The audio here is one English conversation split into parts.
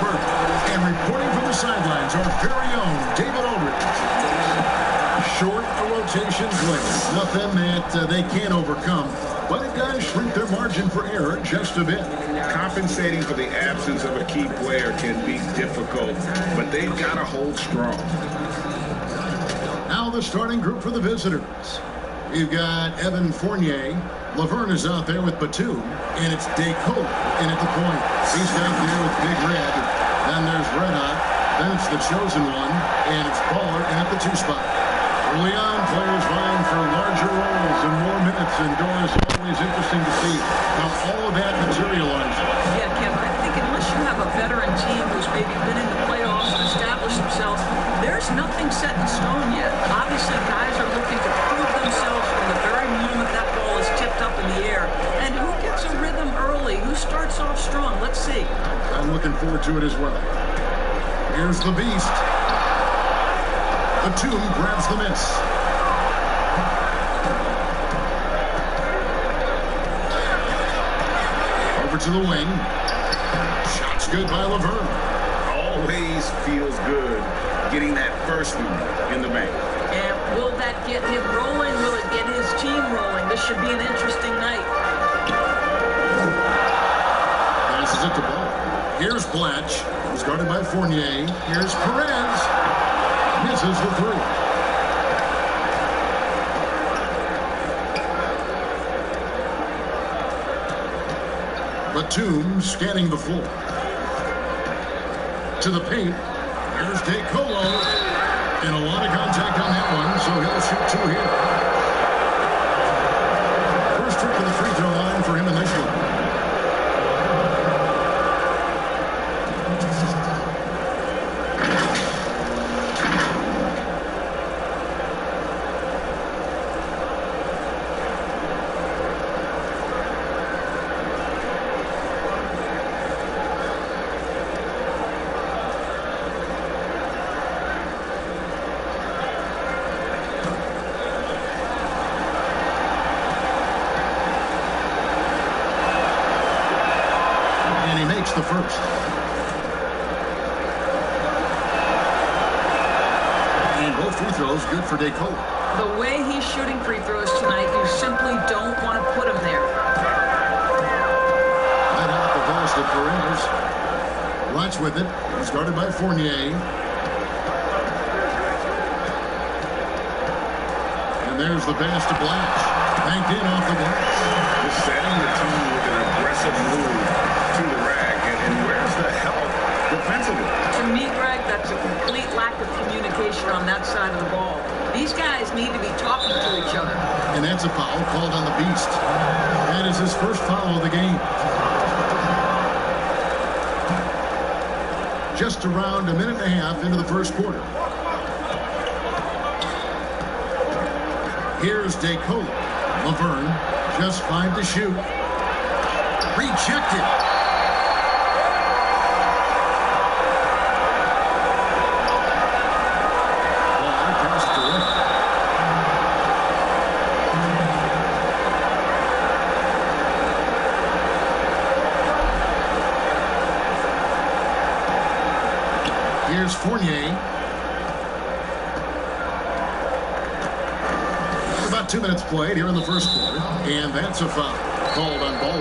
expert. And reporting from the sidelines, our very own David Aldridge. Short rotations later. Nothing that they can't overcome. But it does shrink their margin for error just a bit. Compensating for the absence of a key player can be difficult, but they've got to hold strong. Now the starting group for the visitors. You've got Evan Fournier. Laverne is out there with Batum. And it's DeCola in at the point. He's out there with Big Red. Then there's Red Hot. Then it's the chosen one. And it's Baller in at the 2 spot. Early on, players vying for larger roles and more minutes. And Doris, always interesting to see how all of that materializes. Yeah, Kevin, I think unless you have a veteran team who's maybe been in the playoffs and established themselves, there's nothing set in stone yet. Obviously, guys are looking to prove themselves from the very moment that ball is tipped up in the air. And who gets a rhythm early? Who starts off strong? Let's see. I'm looking forward to it as well. Here's the Beast. Batum grabs the miss. Over to the wing. Shot's good by Laverne. Always feels good getting that first one in the bank. And will that get him rolling? Will it get his team rolling? This should be an interesting night. Passes it to Ball. Here's Blatch, who's guarded by Fournier. Here's Perez. Misses the 3. Batum scanning the floor. To the paint. Here's DeColo. And a lot of contact on that one, so he'll shoot 2 here. First trip to the free throw line for him in this one. The first. And both free throws good for DeColo. The way he's shooting free throws tonight, you simply don't want to put him there. Right out the pass to Perez. Blatch with it. He's guarded by Fournier. And there's the pass to Blatch. Banked in off the glass. Just setting the tone with an aggressive move to the rack. And where's the help defensively? To me, Greg, that's a complete lack of communication on that side of the ball. These guys need to be talking to each other. And that's a foul called on the Beast. That is his first foul of the game. Just around a minute and a half into the first quarter. Here's DeColo. Laverne, just 5 to shoot. Rejected. Here's Fournier. About 2 minutes played here in the first quarter. And that's a foul called on Ball.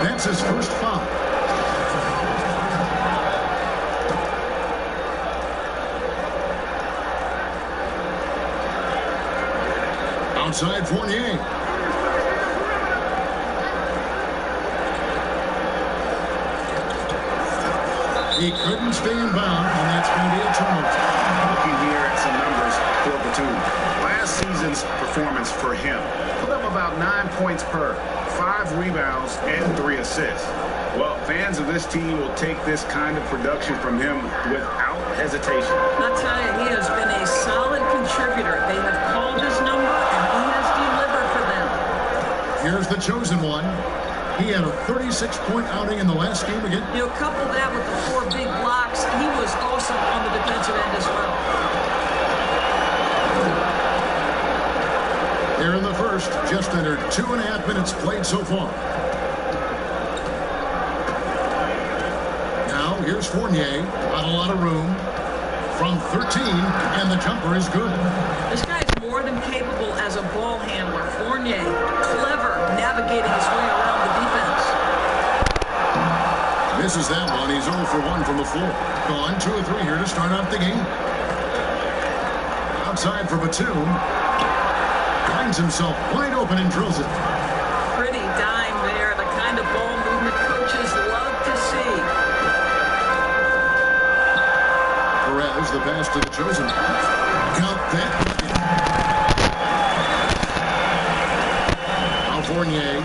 That's his first foul. Outside Fournier. He couldn't stay in bound, and that's going to be a turnover. Looking here at some numbers for Batum. Last season's performance for him put up about 9 points per, 5 rebounds, and 3 assists. Well, fans of this team will take this kind of production from him without hesitation. I'll tell you, he has been a solid contributor. They have called his number, and he has delivered for them. Here's the chosen one. He had a 36-point outing in the last game again. You know, couple that with the 4 big blocks, he was awesome on the defensive end as well. Here in the first, just under 2.5 minutes played so far. Now Here's Fournier. Not a lot of room. From 13, and the jumper is good. This guy is more than capable as a ball handler. Fournier, clever, navigating his way around the defense. Misses that one. He's 0 for 1 from the floor. Gone 2 or 3 here to start out the game. Outside for Batum. Finds himself wide open and drills it. Pretty dime there. The kind of ball movement coaches love to see. Perez, the pass to the chosen. Count that. Now Fournier.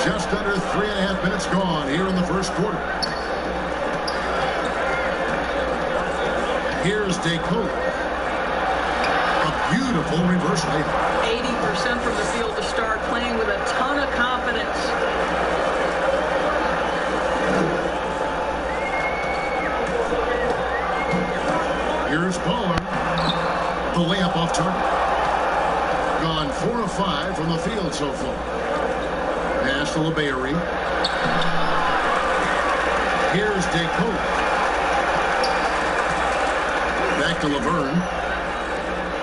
Just under 3.5 minutes gone here in the first quarter. Here's DeCola. A beautiful reverse layup. 80% from the field to start, playing with a ton of confidence. Here's Pollard. The layup off target. Gone 4 of 5 from the field so far. Pass to LeBayery. Here's DeCola. Back to Laverne.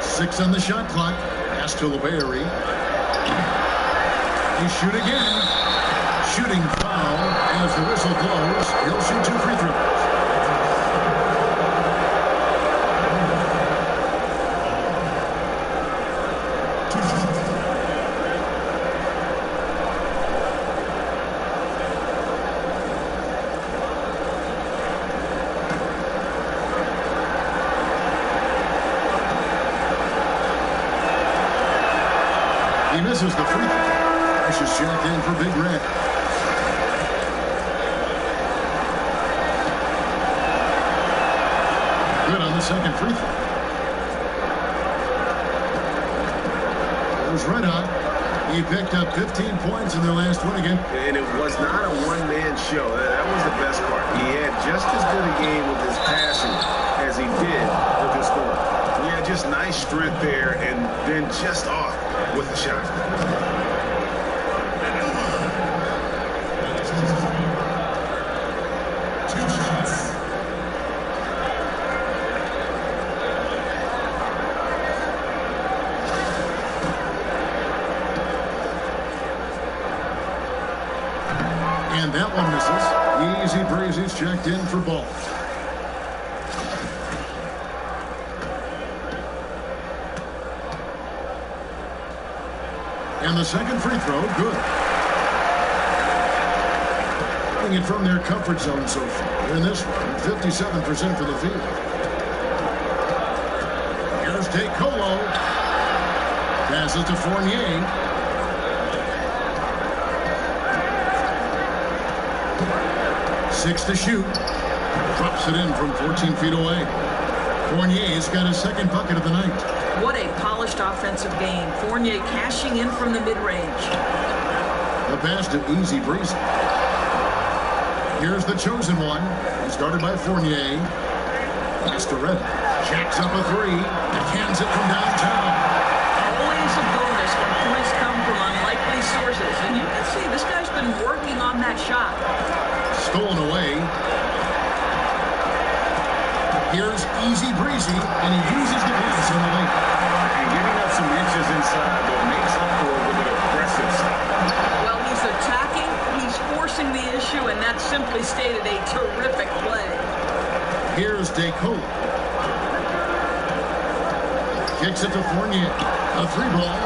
6 on the shot clock. Pass to LeBayery. He shoot again. Shooting foul as the whistle blows. He'll shoot 2 free throws. He misses the free throw. This is checked in for Big Red. Good on the second free throw. There's Red Hot. He picked up 15 points in their last win again. And it was not a one-man show. That was the best part. He had just as good a game with his passing as he did with his scoring. Yeah, just nice strength there, and then just off with the shot. And that one misses. Easy breezy's checked in for Ball. And the second free throw, good. Putting it from their comfort zone so far in this one, 57% for the field. Here's DeColo. Passes to Fournier. Six to shoot. Drops it in from 14 feet away. Fournier's got his second bucket of the night. What a polished offensive game. Fournier cashing in from the mid-range. The pass to Easy Breezy. Here's the chosen one. Started by Fournier. Pass to Red. Jacks up a three. Cans it from downtown. Always a bonus when points come from unlikely sources. And you can see this guy's been working on that shot. Stolen away. Here's Easy Breezy, and he uses the pass on the lane. And giving up some inches inside, but makes up for it with an aggressive side. Well, he's attacking, he's forcing the issue, and that simply stated a terrific play. Here's DeCola. Kicks it to Fournier. A three ball.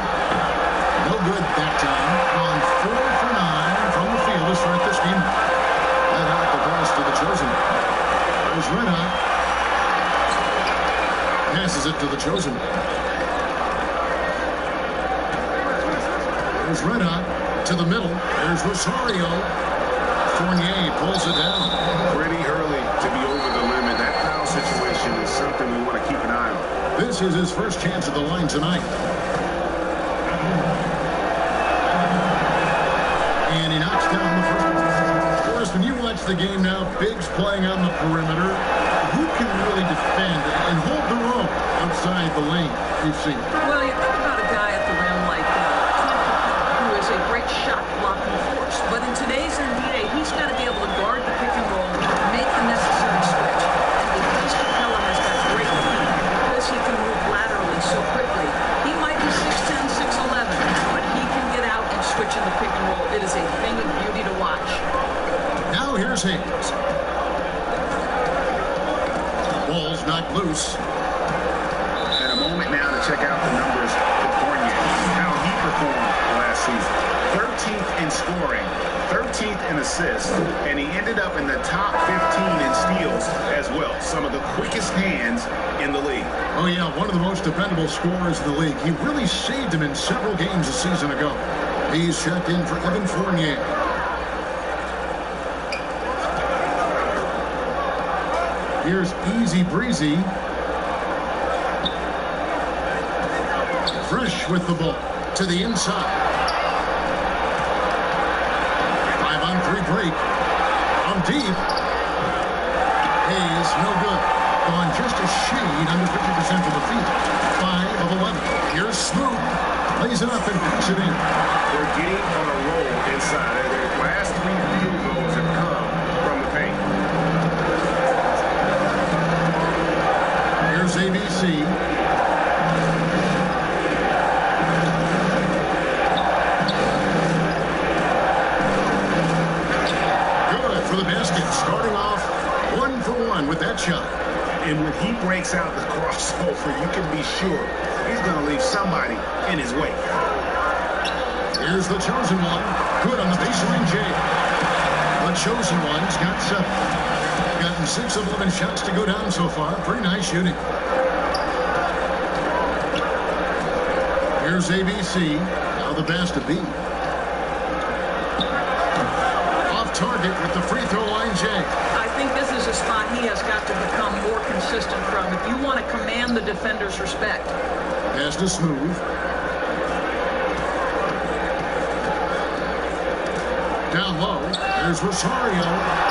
No good that time. On 4 for 9 from the field to start this game. Red Hot the pass to the chosen. There's Red Hot. Passes it to the chosen. There's Red Hot to the middle. There's Rosario. Fournier pulls it down. Pretty early to be over the limit. That foul situation is something we want to keep an eye on. This is his first chance at the line tonight. And he knocks down the first one. Forrest, when you watch the game now, Biggs playing on the perimeter, who can really defend and hold the rope outside the lane we've seen? Well, you think about a guy at the rim like Clint switch in the pick and roll. It is a thing of beauty to watch. Now here's Hayes. Ball's knocked loose. And a moment now to check out the numbers for Fournier. How he performed last season. 13th in scoring, 13th in assists, and he ended up in the top 15 in steals as well. Some of the quickest hands in the league. Oh, yeah, one of the most dependable scorers in the league. He really saved him in several games a season ago. He's checked in for Evan Fournier. Here's Easy Breezy. Fresh with the ball to the inside. 5-on-3 break. On deep. Hayes, no good. Gone just a shade under 50% from the feet. 5 of 11. Here's Smooth. Lays it up and puts it in. They're getting on a roll inside. Their last 3 field goals have come from the paint. Here's ABC. Good for the basket. Starting off 1 for 1 with that shot. And when he breaks out the crossover, you can be sure he's going to leave somebody in his way. Here's the chosen one. Good on the baseline, Jay. The chosen one's got 7. Gotten 6 of 11 shots to go down so far. Pretty nice shooting. Here's ABC. Now the pass to B. Off target with the free throw line, Jay. I think this is a spot he has got to become more consistent from if you want to command the defender's respect. Pass to Smooth. Down low. There's Rosario.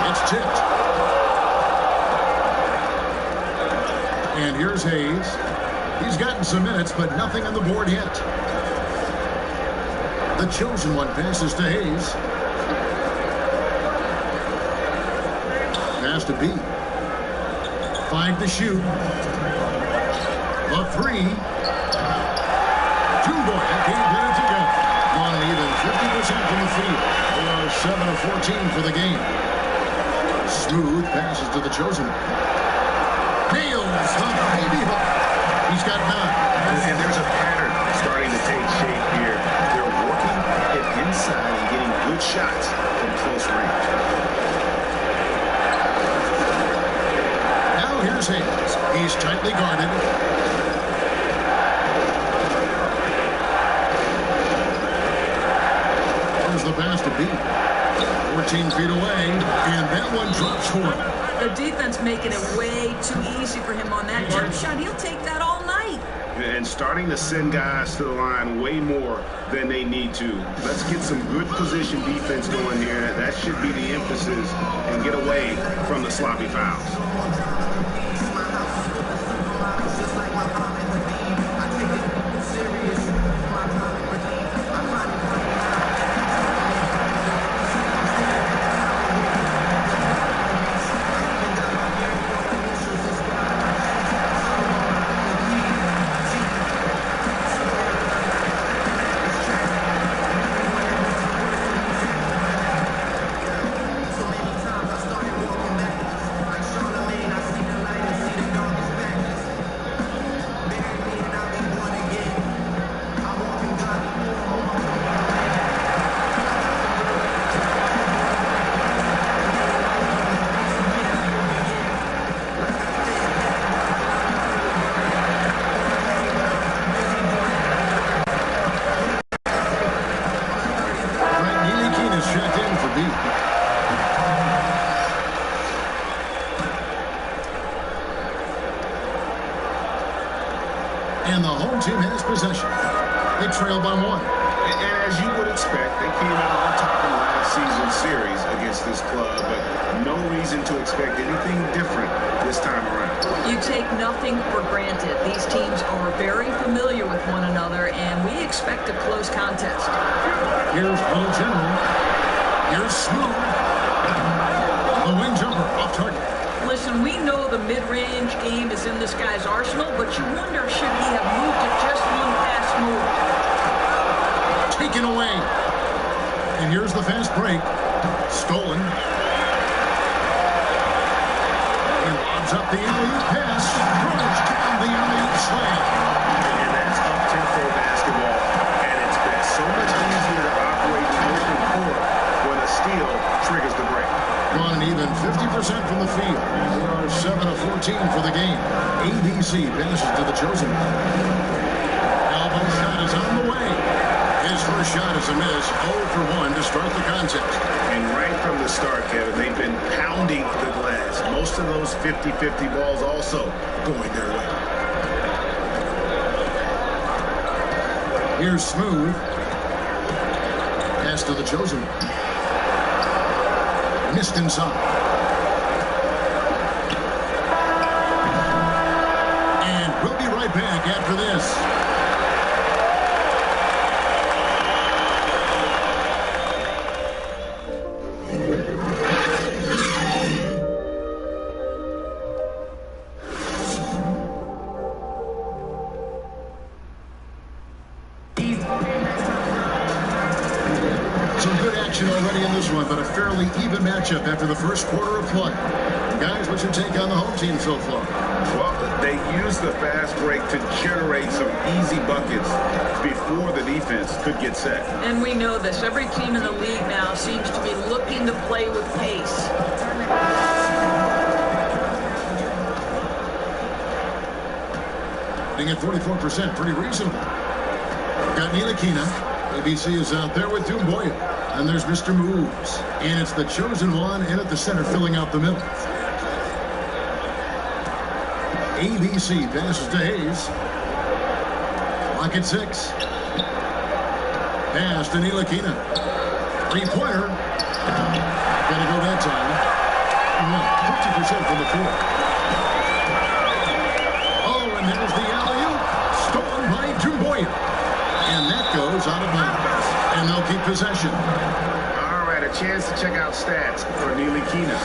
It's tipped. And here's Hayes. He's gotten some minutes, but nothing on the board yet. The chosen one passes to Hayes. Pass to B. 5 to shoot. A 3. 2 boy. Can't get it together. Gone even 50% from the field. They are 7 of 14 for the game. Smooth passes to the chosen one. Nails the baby hook. He's got 9. And there's a pattern starting to take shape here. They're working it inside and getting good shots from close range. Now here's Hayes. He's tightly guarded. There's the pass to B. 14 feet away, and that one drops for him. The defense making it way too easy for him on that jump shot. He'll take that all night. And starting to send guys to the line way more than they need to. Let's get some good position defense going here. That should be the emphasis and get away from the sloppy fouls. And the home team has possession. They trail by 1. And as you would expect, they came out on top in last season's series against this club, but no reason to expect anything different this time around. You take nothing for granted. These teams are very familiar with one another, and we expect a close contest. Here's Little General. Here's Smooth. The wing jumper off target. Listen, we know the mid-range game is in this guy's arsenal, but you wonder, should he have moved it just one pass move? Taken away. And here's the fast break. Stolen. He lobs up the alley-oop pass. Throws down the alley-oop slam. And that's up-tempo basketball at its best. So much easier to operate in the open court when a steal triggers the break. Gone an even 50% from the field. They are 7 of 14 for the game. ABC passes to the chosen one. Elbow shot is on the way. His first shot is a miss. 0 for 1 to start the contest. And right from the start, Kevin, they've been pounding the glass. Most of those 50-50 balls also going their way. Here's Smooth. Pass to the chosen one. Missed inside. And we'll be right back after this. Some good action already in this one, but a fairly even matchup after the first quarter of play. Guys, what's your take on the home team so far? Well, they used the fast break to generate some easy buckets before the defense could get set. And we know this. Every team in the league now seems to be looking to play with pace. Being at 44%, pretty reasonable. Got Ntilikina. ABC is out there with Doumbouya. And there's Mr. Moves. And it's the chosen one in at the center filling out the middle. ABC passes to Hayes. Clock at 6. Pass to Ntilikina. Three-pointer. Gonna go that time. 50% from the floor. Oh, and there's the alley-oop. Stolen by Doumbouya. And that goes out of bounds. And they'll keep possession. All right, a chance to check out stats for Ntilikina.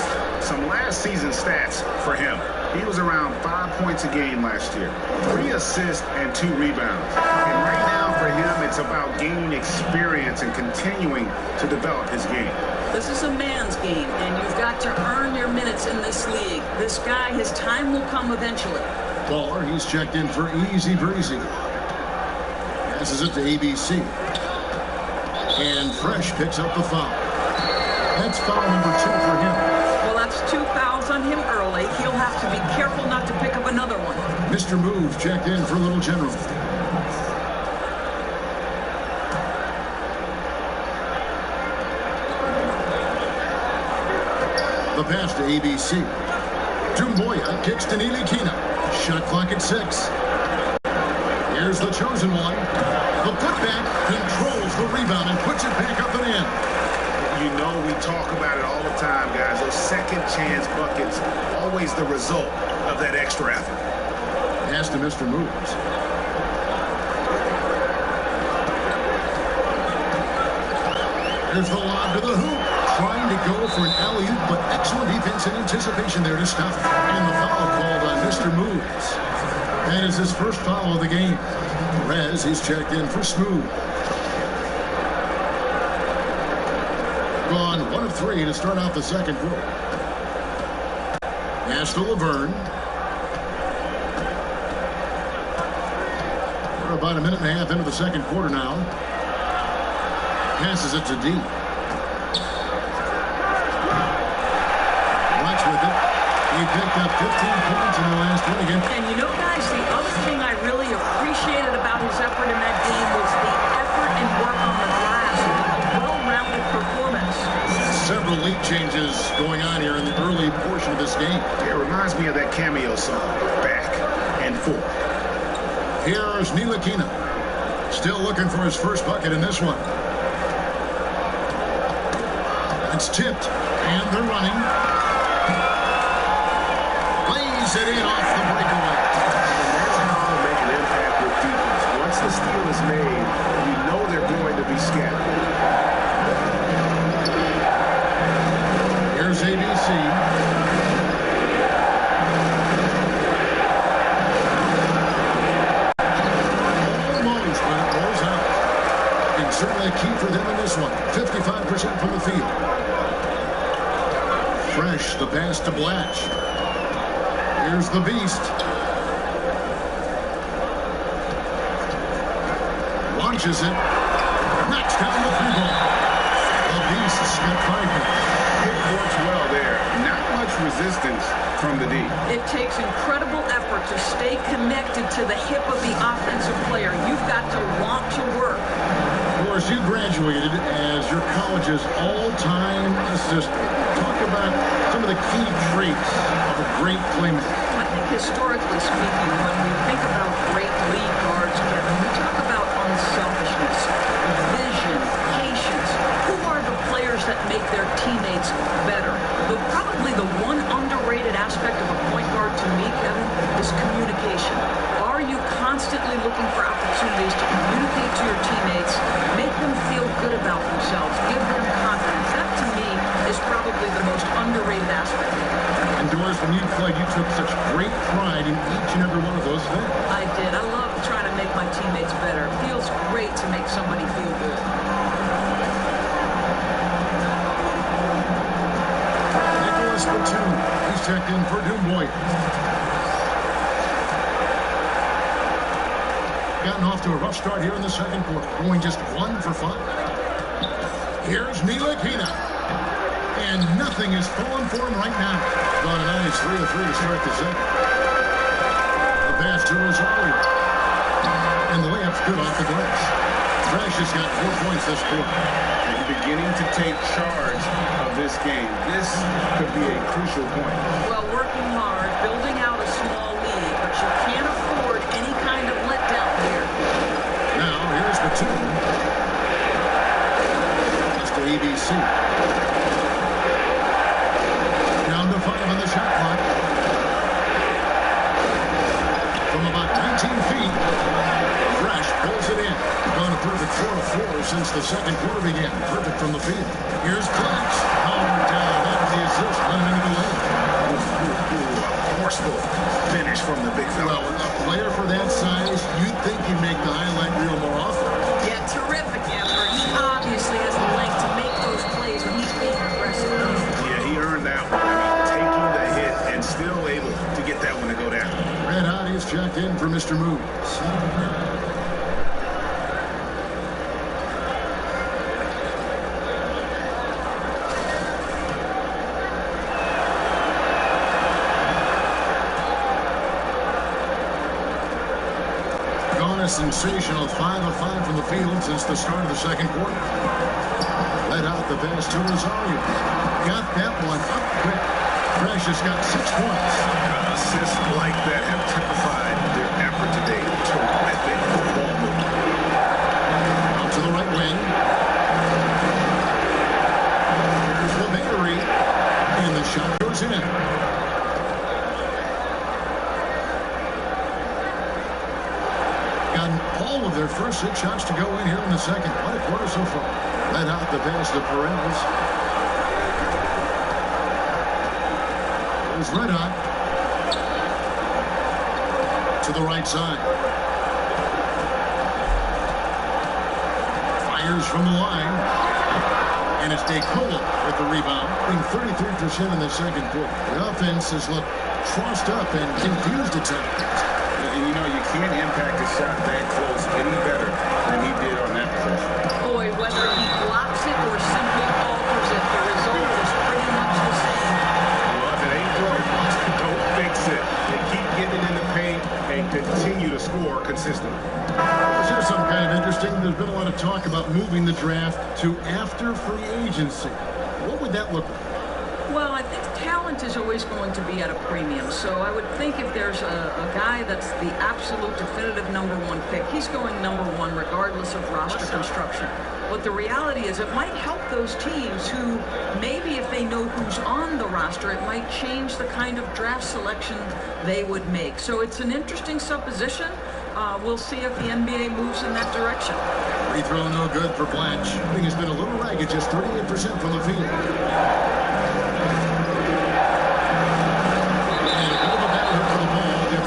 Some last season stats for him. He was around 5 points a game last year, 3 assists and 2 rebounds. And right now for him, it's about gaining experience and continuing to develop his game. This is a man's game, and you've got to earn your minutes in this league. This guy, his time will come eventually. Baller, he's checked in for easy breezy. Passes it to ABC. And Fresh picks up the foul. That's foul number 2 for him. Well, that's 2 fouls on him early. He'll have to be careful not to pick up another one. Mr. Move checked in for Little General. The pass to ABC. Doumbouya kicks to Ntilikina. Shot clock at 6. Here's the chosen one. The putback controls the rebound and puts it back up and in. You know, we talk about it all the time, guys. Those second chance buckets, always the result of that extra effort. Pass to Mr. Moves. There's the lob to the hoop. Trying to go for an alley-oop, but excellent defense and anticipation there to stop. And the foul called on Mr. Moves. That is his first foul of the game. Rez, he's checked in for Smooth. Gone 1 of 3 to start out the second quarter. Pass to Laverne. We're about a minute and a half into the second quarter now. Passes it to D. Watch with it. He picked up 15 points in the last one again. And you know, guys, the other thing I really appreciated about his effort in that game was the effort and work on the glass. A well-rounded performance. Several lead changes going on here in the early portion of this game. It reminds me of that cameo song, Back and Forth. Here's Ntilikina. Still looking for his first bucket in this one. It's tipped, and they're running. Lays it in off the breakaway. And that's how to make an impact with defense. Once the steal is made, you know they're going to be scattered. Here's ABC. Almost, but it rolls out. And certainly a key for them in this one. 55% 38% from the field. Fresh, the pass to Blatch. Here's the beast. Launches it. Knocks down the Fiba. The beast's got 5 points. It works well there. Not much resistance from the D. It takes incredible effort to stay connected to the hip of the offensive player. You've got to want to work. Of course, you graduated as your college's all-time assistant. Talk about some of the key traits of a great playmaker. I think historically speaking, when we think about great lead guards, Kevin, we talk about unselfishness, vision, patience. Who are the players that make their teammates better? Probably the one underrated aspect of a point guard to me, Kevin, is communication. Are you constantly looking for opportunities to communicate to your teammates, make them feel good about themselves, give them confidence? That, to me, is probably the most underrated aspect. And Doris, when you played, you took such great pride in each and every one of those things. I did. I love trying to make my teammates better. It feels great to make somebody feel good. He's checked in for Dumoy. Gotten off to a rough start here in the second quarter, going just 1 for 5. Here's Gilaspilipinas. And nothing is falling for him right now. Gone a nice 3 of 3 to start the second. The pass to Rosario. And the layup's good off the glass. Fresh has got 4 points this quarter. And beginning to take charge of this game. This could be a crucial point. Well, working hard, building out a small lead, but you can't afford any kind of letdown here. Now, here's the 2. That's to ABC. Down to 5 on the shot clock. From about 19 feet, Fresh pulls it in. On a perfect 4 of 4 since the second quarter began. Perfect from the field. Here's Blatch. Powered down. That's the assist. Let him into the lane. Forceful finish from the big fella. Well, a player for that size, you'd think he'd make the highlight reel more often. Yeah, terrific effort. He obviously has the length to make those plays when he's being aggressive. Yeah, he earned that one. I mean, taking the hit and still able to get that one to go down. Red Hot is checked in for Mr. Moves. A sensational 5 of 5 from the field since the start of the second quarter. Let out the pass to Rosario. Got that one up quick. Fresh has got 6 points. Assists like that have typified their effort today. Terrific ball movement. Out to the right wing. Here's the battery. And the shot goes in. All of their first 6 shots to go in here in the second. What a quarter so far. Let out the pass to Perez. There's Red Hot. To the right side. Fires from the line. And it's DeCola with the rebound. Being 33% in the second quarter. The offense has looked trussed up and confused at times. And you know, you can't impact a shot that close any better than he did on that possession. Boy, whether he blocks it or simply alters it, the result is pretty much the same. Well, if it ain't broke, don't fix it. They keep getting in the paint and continue to score consistently. Here's something kind of interesting. There's been a lot of talk about moving the draft to after free agency. What would that look like? Well, I think talent is always going to be at a premium. So I would think if there's a guy that's the absolute definitive #1 pick, he's going #1 regardless of roster construction. But the reality is it might help those teams who maybe if they know who's on the roster, it might change the kind of draft selection they would make. So it's an interesting supposition. We'll see if the NBA moves in that direction. Free throw no good for Blatch. I think he's been a little ragged, just 38% from the field.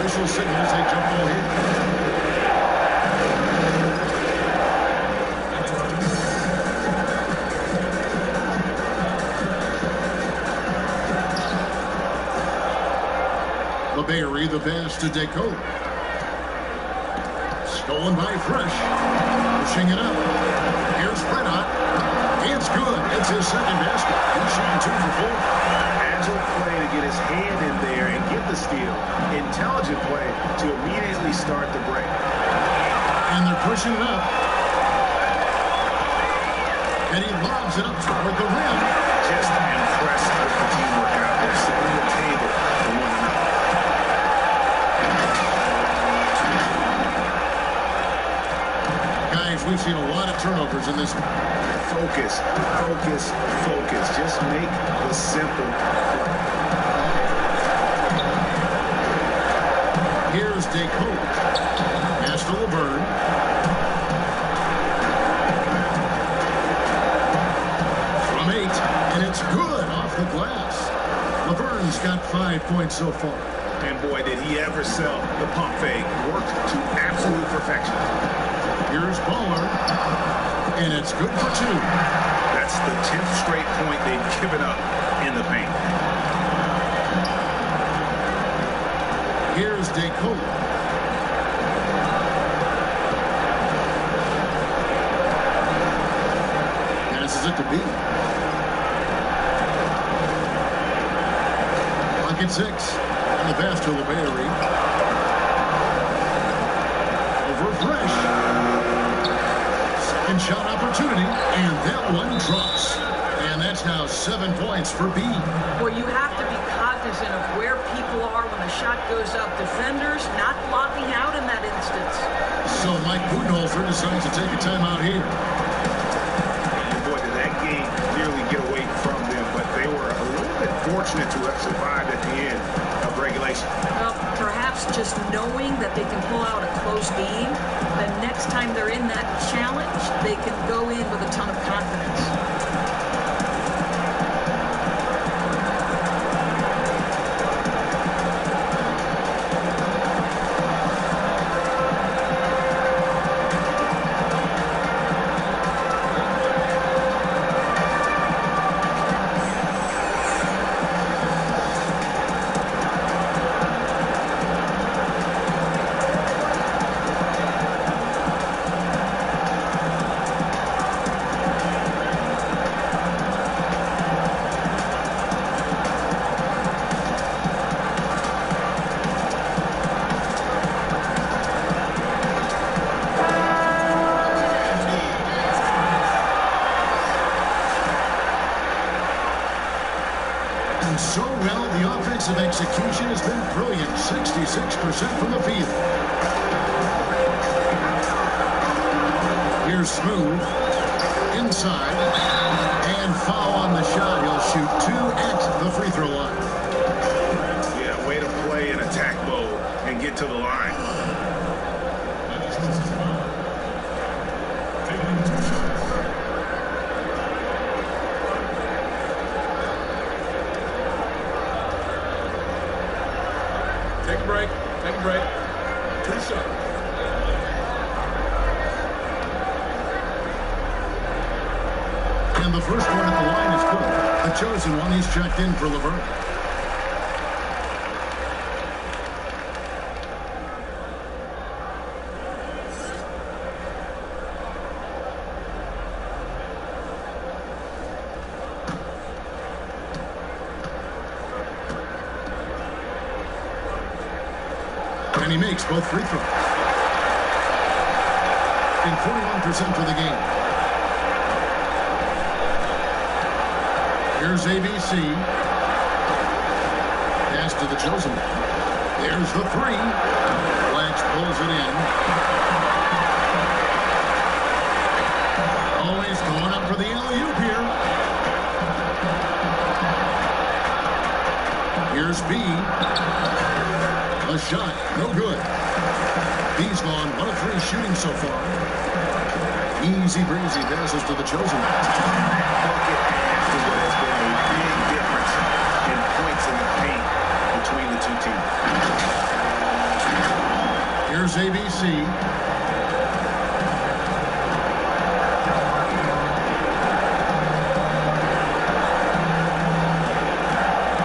Official signals a jump ball here. Berry, the pass to DeCote. Stolen by Fresh. Pushing it up. Here's Redhot. It's good. It's his second basket. He's shooting 2 for 4. Agile play to get his hand in there and get the steal. Intelligent play to immediately start the break. And they're pushing it up. And he lobs it up toward the rim. Just impressed with the teamwork out there, setting the table for one another. Guys, we've seen a lot of turnovers in this one. Focus, focus, focus. Just make the simple play. Here's DeCote. Pass to Laverne. From 8, and it's good off the glass. Laverne's got 5 points so far. And boy, did he ever sell the pump fake. Worked to absolute perfection. Here's Baller, and it's good for 2. That's the 10th straight point they've given up in the paint. Here's DeCote. Passes it to B. Pocket 6. And the pass to LeBerry. Over Fresh. Second shot opportunity, and that one drops. And that's now 7 points for B. Well, you have to be cognizant of where people are when the shot goes up. Defenders not blocking out in that instance. So Mike Budenholzer decides to take a timeout here. And boy, did that game nearly get away from them, but they were a little bit fortunate to have survived at the end of regulation. Well, perhaps just knowing that they can pull out a close game, the next time they're in that challenge, they can go in with a ton of confidence. So well, the offensive execution has been brilliant. 66% from the field. Here's Smooth. Inside. And foul on the shot. He'll shoot 2 at the free throw line. Yeah, way to play in attack mode and get to the line. Take a break. Take a break. 2 shots. And the first one at the line is good. The chosen one, he's checked in for Laverne. And he makes both free throws. In 41% for the game. Here's ABC. Pass to the chosen one. There's the 3. Blanche pulls it in. Always going up for the alley-oop here. Here's B. A shot, no good. B's gone 1 of 3 shooting so far. Easy breezy passes to the chosen one. Bucket after what has been a big difference in points in the paint between the two teams. Here's ABC.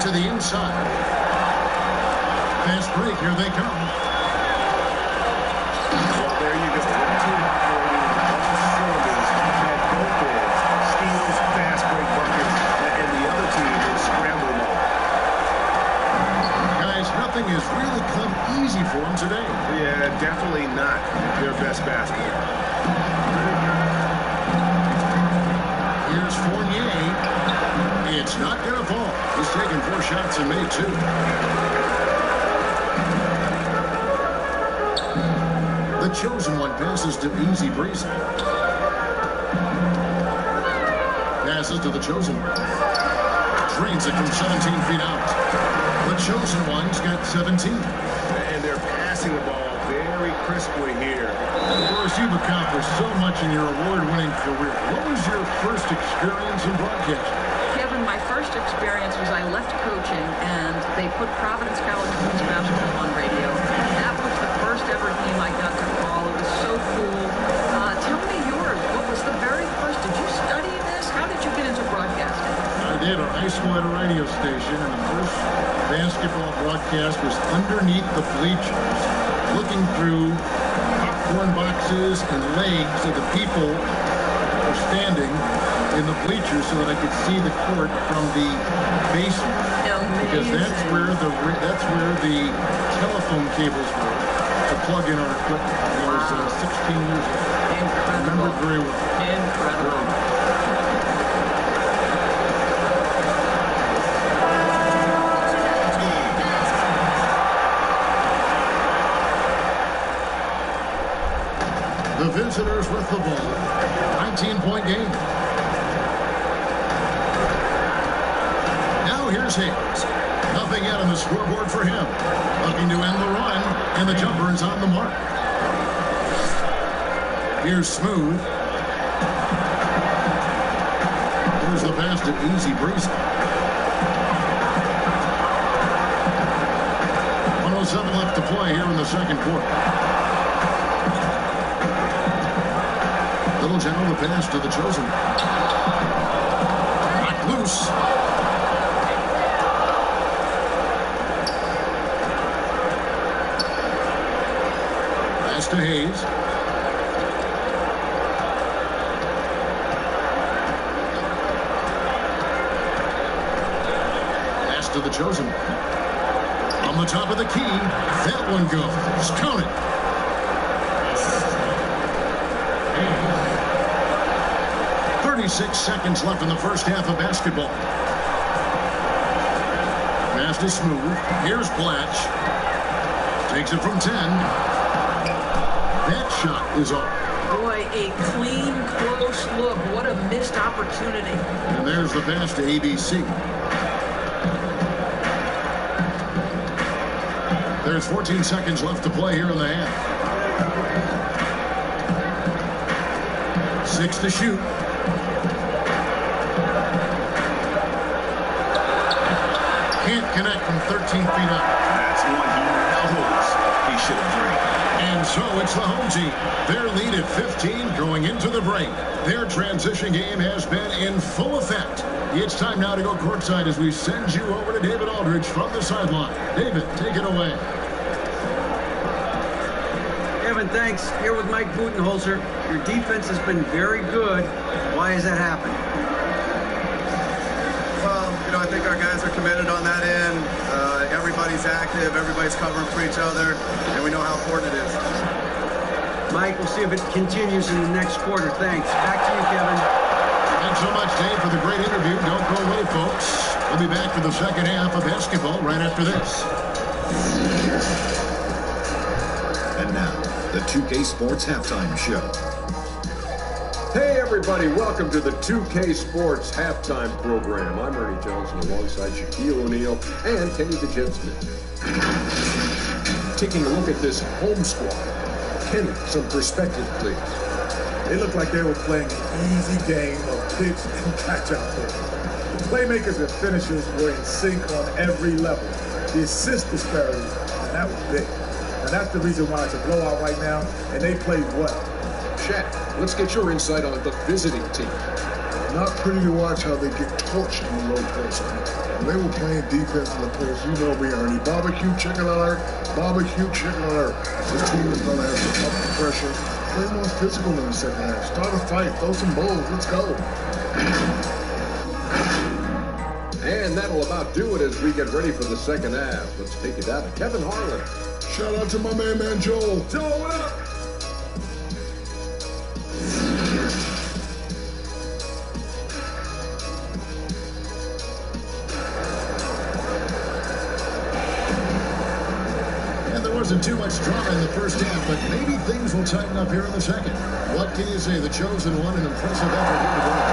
To the inside. Fast break. Here they come. Well, there you go. One team operating on all cylinders had both ends. Steals, fast break buckets, and the other team in scramble mode. Guys, nothing has really come easy for them today. Yeah, definitely not their best basket. Here's Fournier. It's not going to fall. He's taken 4 shots and made 2. The chosen one passes to Easy Breezy. Passes to the chosen one. Drains it from 17 feet out. The chosen one's got 17. And they're passing the ball very crisply here. Of course, you've accomplished so much in your award-winning career. What was your first experience in broadcasting? Kevin, my first experience was I left coaching and they put Providence College women's basketball on radio. That was the first ever game I got to call. It was so cool. Tell me yours. What was the very first? Did you study this? How did you get into broadcasting? I did. Our high school had a radio station, and the first basketball broadcast was underneath the bleachers, looking through popcorn boxes and legs of the people who were standing in the bleachers so that I could see the court from the basement. Because that's where the telephone cables were to plug in our equipment. It was 16 years ago. Incredible. I remember it very well. Incredible. The visitors with the ball. 19-point game. Now here's Hayes. Nothing yet on the scoreboard for him. Looking to end the run, and the jumper is on the mark. Here's Smooth. Here's the pass to Easy Breezy. 1:07 left to play here in the second quarter. Little General, the pass to the chosen. Knocked loose. Pass to Hayes. Pass to the chosen. On the top of the key. That one goes. Count it. Seconds left in the first half of basketball. Pass to Smooth. Here's Blatch. Takes it from 10. That shot is off. Boy, a clean, close look. What a missed opportunity. And there's the pass to ABC. There's 14 seconds left to play here in the half. 6 to shoot. Can't connect from 13 feet up. That's one he knows he should have drained. And so it's the home team. Their lead at 15 going into the break. Their transition game has been in full effect. It's time now to go courtside as we send you over to David Aldridge from the sideline. David, take it away. Kevin, thanks. Here with Mike Budenholzer. Your defense has been very good. Why has that happened? Well, I think our guys are committed on that end. Everybody's active, everybody's covering for each other, and we know how important it is. Mike, we'll see if it continues in the next quarter. Thanks. Back to you, Kevin. Thanks so much, Dave, for the great interview. Don't go away, folks. We'll be back for the second half of basketball right after this. And now, the 2K Sports Halftime Show. Hey everybody, welcome to the 2K Sports Halftime Program. I'm Ernie Johnson alongside Shaquille O'Neal and Kenny the Jet Smith. Taking a look at this home squad. Kenny, some perspective, please. They looked like they were playing an easy game of pitch and catch out there. The playmakers and finishers were in sync on every level. The assist disparity, and that was big. And that's the reason why it's a blowout right now, and they played well. Shaq, let's get your insight on the visiting team. not pretty to watch how they get torched in the low post. When they were playing defense in the post, you know me, Ernie. Barbecue chicken alert, barbecue chicken alert. This team is going to have to up the pressure, play more physical in the second half. Start a fight, throw some balls, let's go. And that'll about do it as we get ready for the second half. Let's take it out to Kevin Harlan. Shout out to my man Joel. Joel, what up? Wasn't too much drama in the first half, but maybe things will tighten up here in the second. What can you say? The chosen one, an impressive effort here today.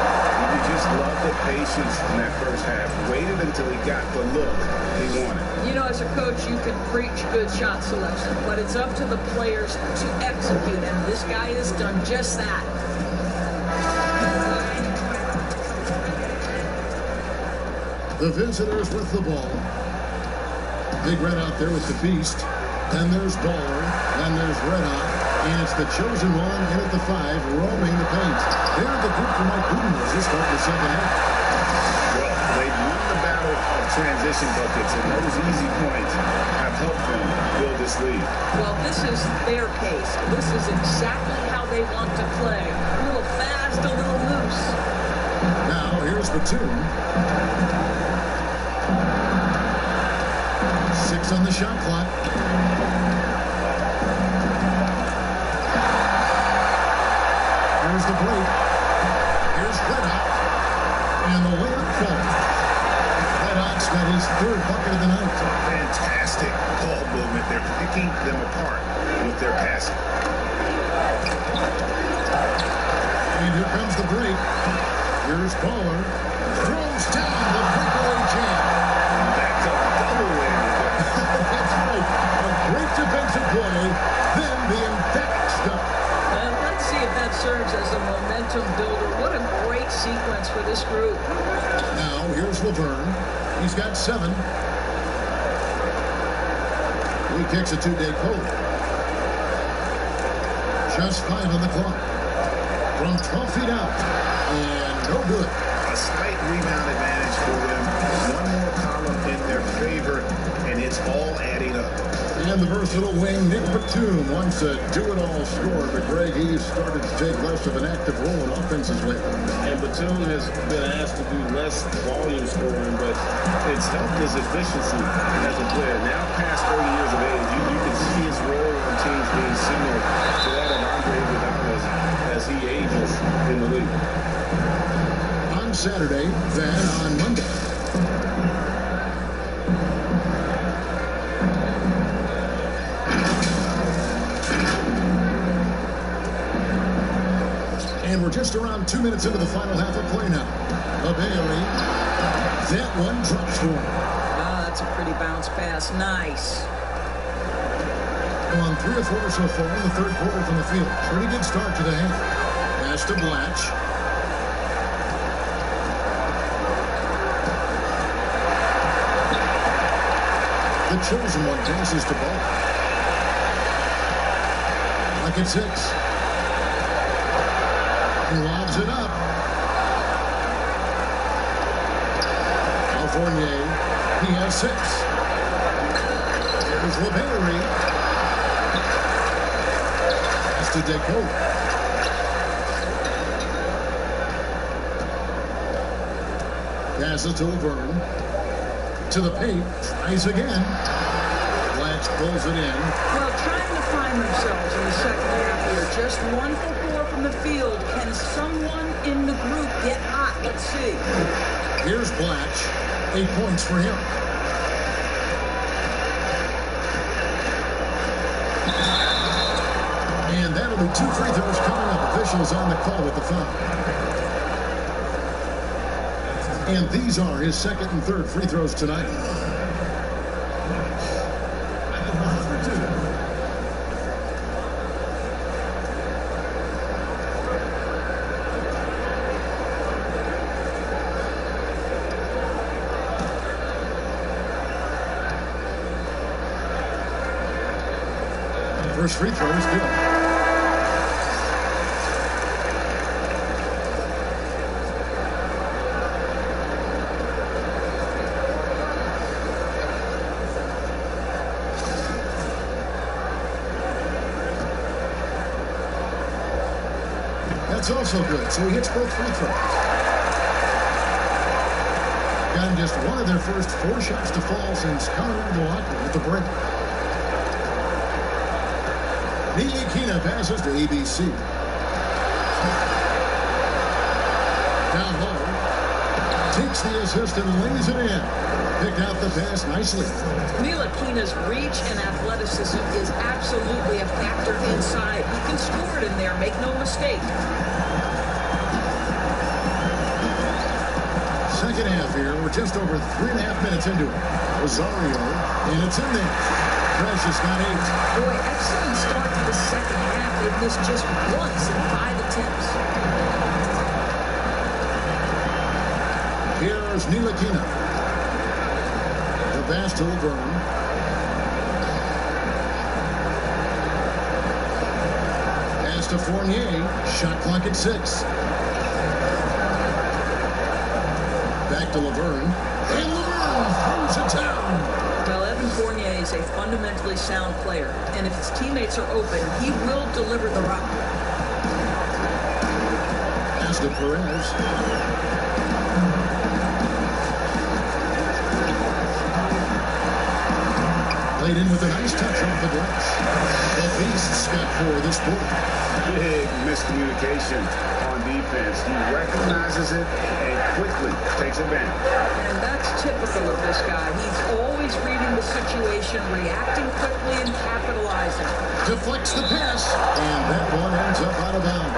You just love the patience in that first half. Waited until he got the look he wanted. You know, as a coach, you can preach good shot selection, but it's up to the players to execute, and this guy has done just that. The visitors with the ball. Big Red out there with the beast. Then there's Baller, then there's Red Hot, and it's the chosen one in at the 5, roaming the paint. They're the group for Mike Budenholzer to start the second half. Well, they've won the battle of transition buckets, and those easy points have helped them build this lead. Well, this is their pace. This is exactly how they want to play. A little fast, a little loose. Now, here's Batum. 6 on the shot clock. Here's the break. Here's Red Hot. And the layup falls. Red Hot's got his 3rd bucket of the night. Fantastic ball movement. They're picking them apart with their passing. And here comes the break. Here's Baller. Throws down the breakaway jam. Back up double win. That's right. A great defensive play. Then the emphatic stuff. And let's see if that serves as a momentum builder. What a great sequence for this group. Now, here's Laverne. He's got 7. He kicks a 2-day cold. Just 5 on the clock. From 12 feet out. And no good. A slight rebound advantage for them. One more column in their favor, and it's all adding up. And the versatile wing, Nick Batum, wants to do-it-all scorer, but Greg, he's started to take less of an active role in offenses lately. And Batum has been asked to do less volume scoring, but it's helped his efficiency as a player. Now past 30 years of age, you can see his role on teams being similar to that of Andre Iguodala as he ages in the league. On Saturday, then on Monday. And we're just around 2 minutes into the final half of play now. Bailey, that one drops for him. Ah, that's a pretty bounce pass. Nice. On 3 or 4 so far in the third quarter from the field. Pretty good start to the half. Pass to Blatch. The chosen one passes to Ball. Like it's 6. He lobs it up. Fournier, he has 6. Here's LeBailey. That's to Deco. Pass it to Laverne. To the paint. Tries again. Blatch pulls it in. Well, trying to find themselves in the second half here. Just 1 for 4 from the field. Can someone in the group get hot? Let's see. Here's Blatch. 8 points for him. And that'll be 2 free throws coming up. Officials on the call with the foul. And these are his 2nd and 3rd free throws tonight. First free throw is good. That's also good, so he hits both free throws. Gotten just one of their first 4 shots to fall since coming out of the locker room at the break. Ntilikina passes to ABC. Down low. Takes the assist and lays it in. Picked out the pass nicely. Ntilikina's reach and athleticism is absolutely a factor inside. He can score it in there, make no mistake. Second half here. We're just over 3.5 minutes into it. Rosario, and it's in there. Precious got 8. Boy, excellent start to the second half. They've missed just once in 5 attempts. Here's Ntilikina. The pass to Laverne. Pass to Fournier. Shot clock at 6. Back to Laverne. And Laverne throws it down. Well, Evan Fournier is a fundamentally sound player, and if his teammates are open, he will deliver the rock. Pass to Perez. Played in with a nice touch off the glass. The Beasts got 4 this quarter. Big miscommunication on defense. He recognizes it and quickly takes advantage. And that's typical of this guy. He's always reading the situation, reacting quickly, and capitalizing. Deflects the pass, and that one ends up out of bounds.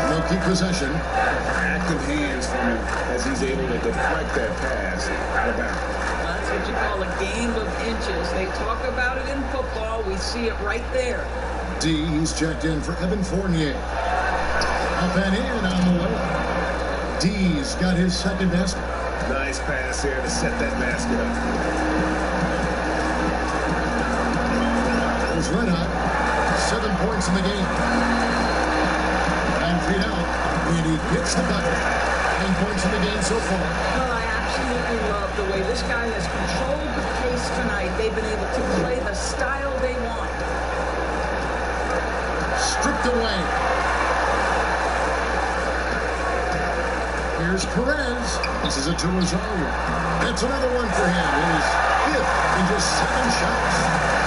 They'll keep possession. Active hands from him as he's able to deflect that pass out of bounds. That's what you call a game of inches. They talk about it in football. We see it right there. He's checked in for Evan Fournier. Up and in on the way. D's got his second basket. Nice pass here to set that basket up. Goes red hot. 7 points in the game. 9 feet out. And he gets the bucket. 9 points in the game so far. Well, I absolutely love the way this guy has controlled the pace tonight. They've been able to play the style they want. Stripped away. Here's Perez. This is it to Rosario. That's another one for him. His 5th in just 7 shots.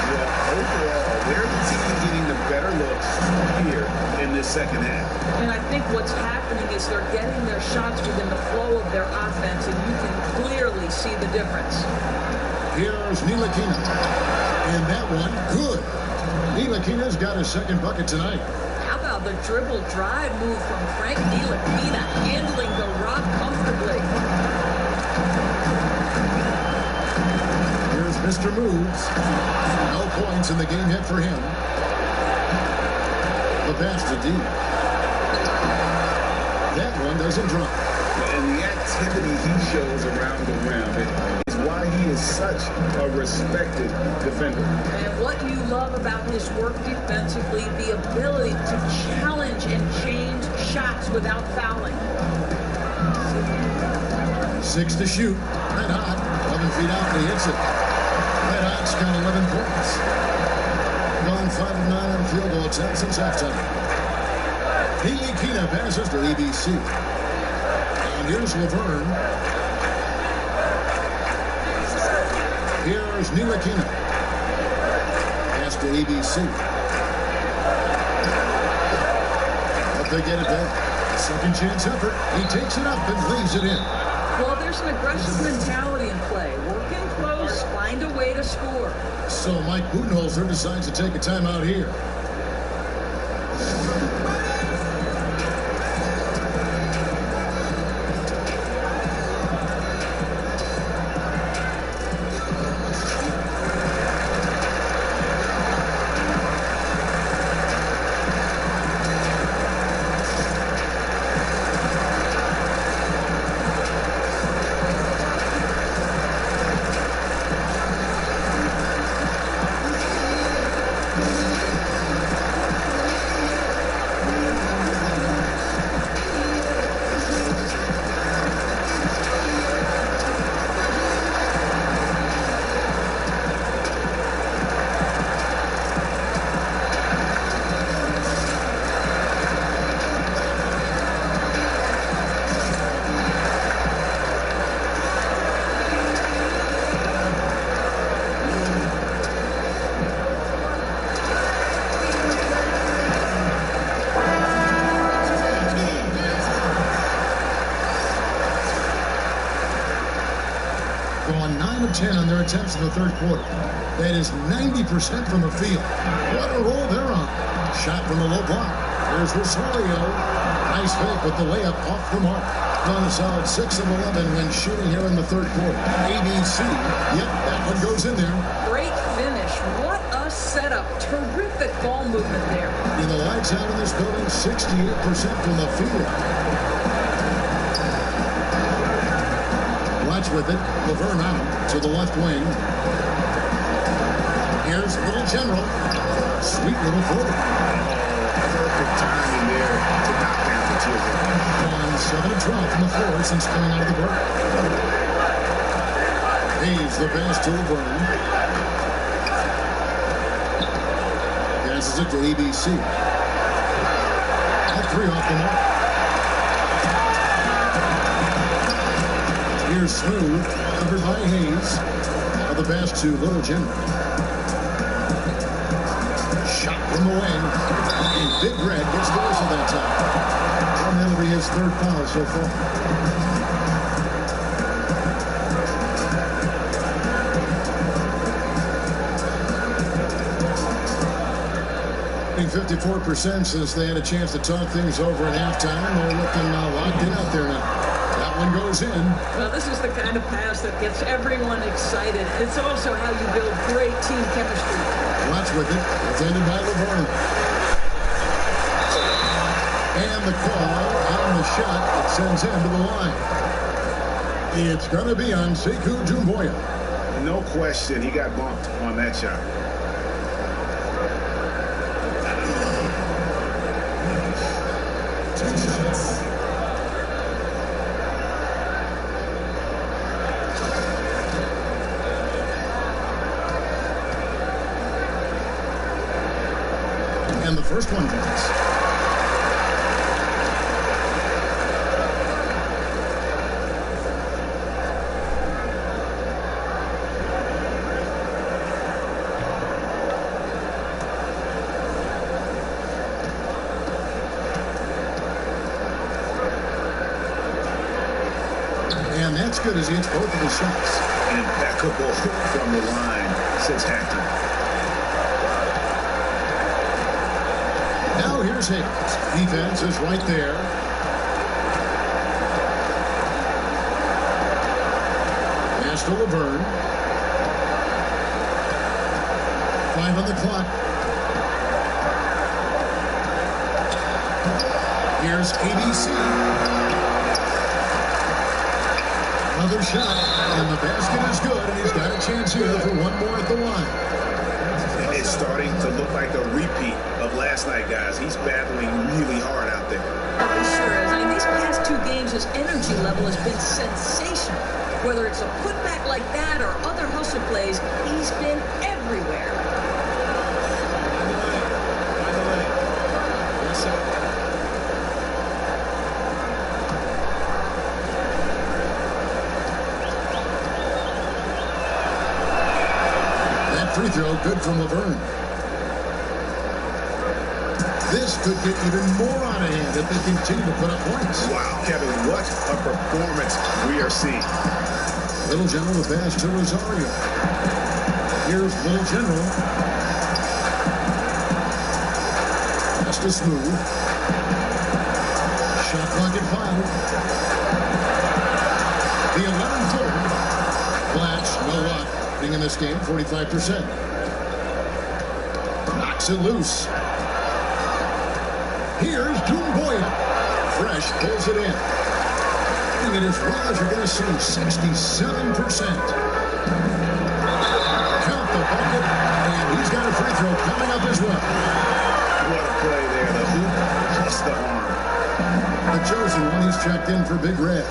Yeah, overall, they're the team getting the better looks here in this second half. And I think what's happening is they're getting their shots within the flow of their offense, and you can clearly see the difference. Here's Ntilikina. And that one, good. Ntilikina's got his second bucket tonight. How about the dribble drive move from Frank Ntilikina, handling the rock comfortably. Here's Mr. Moves. No points in the game hit for him. The pass to D. That one doesn't drop. And the activity he shows around the rim is why he is such a respected defender. And what you love about his work defensively, the ability to challenge and change shots without fouling. 6 to shoot. Red hot. 11 feet out, and he hits it. Red hot's got 11 points. Gone 5 of 9 on field goal attempts since halftime. Ntilikina passes to ABC. And here's Laverne. Here's Ntilikina. Pass to ABC. But they get it back. Second chance effort. He takes it up and leaves it in. Well, there's an aggressive mentality in play. Work in close, find a way to score. So Mike Budenholzer decides to take a timeout here. gone 9 of 10 on their attempts in the third quarter. That is 90% from the field. What a roll they're on. Shot from the low block. Here's Rosario. Nice fake with the layup off the mark. Gone a solid 6 of 11 when shooting here in the third quarter. ABC. Yep, that one goes in there. Great finish. What a setup. Terrific ball movement there. In the lights out in this building, 68% from the field. Watch with it. Laverne out to the left wing. Here's Little General. Sweet little forward. Perfect timing there to knock down the children. On 7 of 12 from the floor since coming out of the break. Hayes the pass to Laverne. Passes it to ABC. All 3 off the mark. Here's Smooth, covered by Hayes. Now the pass to Little General. Shot from the wing. And Big Red gets the whistle that time. And that'll be his 3rd foul so far. 54% since they had a chance to talk things over at halftime. They're looking locked in out there now. That one goes in. Well, this is the kind of pass that gets everyone excited. It's also how you build great team chemistry. Watch with it. Defended by Laverne. And the call on the shot that sends him to the line. It's going to be on Sekou Doumbouya. No question, he got bumped on that shot. And the first one counts. And that's good as he hits both of his shots. Impeccable from the line since halftime. Now here's Hayes. Defense is right there. Pass to Laverne. 5 on the clock. Here's ABC. Another shot, and the basket is good, and he's got a chance here for one more at the line. It's starting to look like a repeat of last night, guys. He's battling really hard out there. He sure is. I mean, these past 2 games, his energy level has been sensational. Whether it's a putback like that or other hustle plays, he's been everywhere. Free throw, good from Laverne. This could get even more out of hand if they continue to put up points. Wow, Kevin, what a performance we are seeing. Little General the pass to Rosario. Here's Little General. Pass to Smooth. Shot clock at 5. The 11-footer. Flash, no luck. In this game, 45%. Knocks it loose. Here's Doumbouya. Fresh pulls it in. And it is well as you're going to see 67%. Count the bucket, and he's got a free throw coming up as well. What a play there. The hoop plus the arm. The chosen one, he's checked in for Big Red.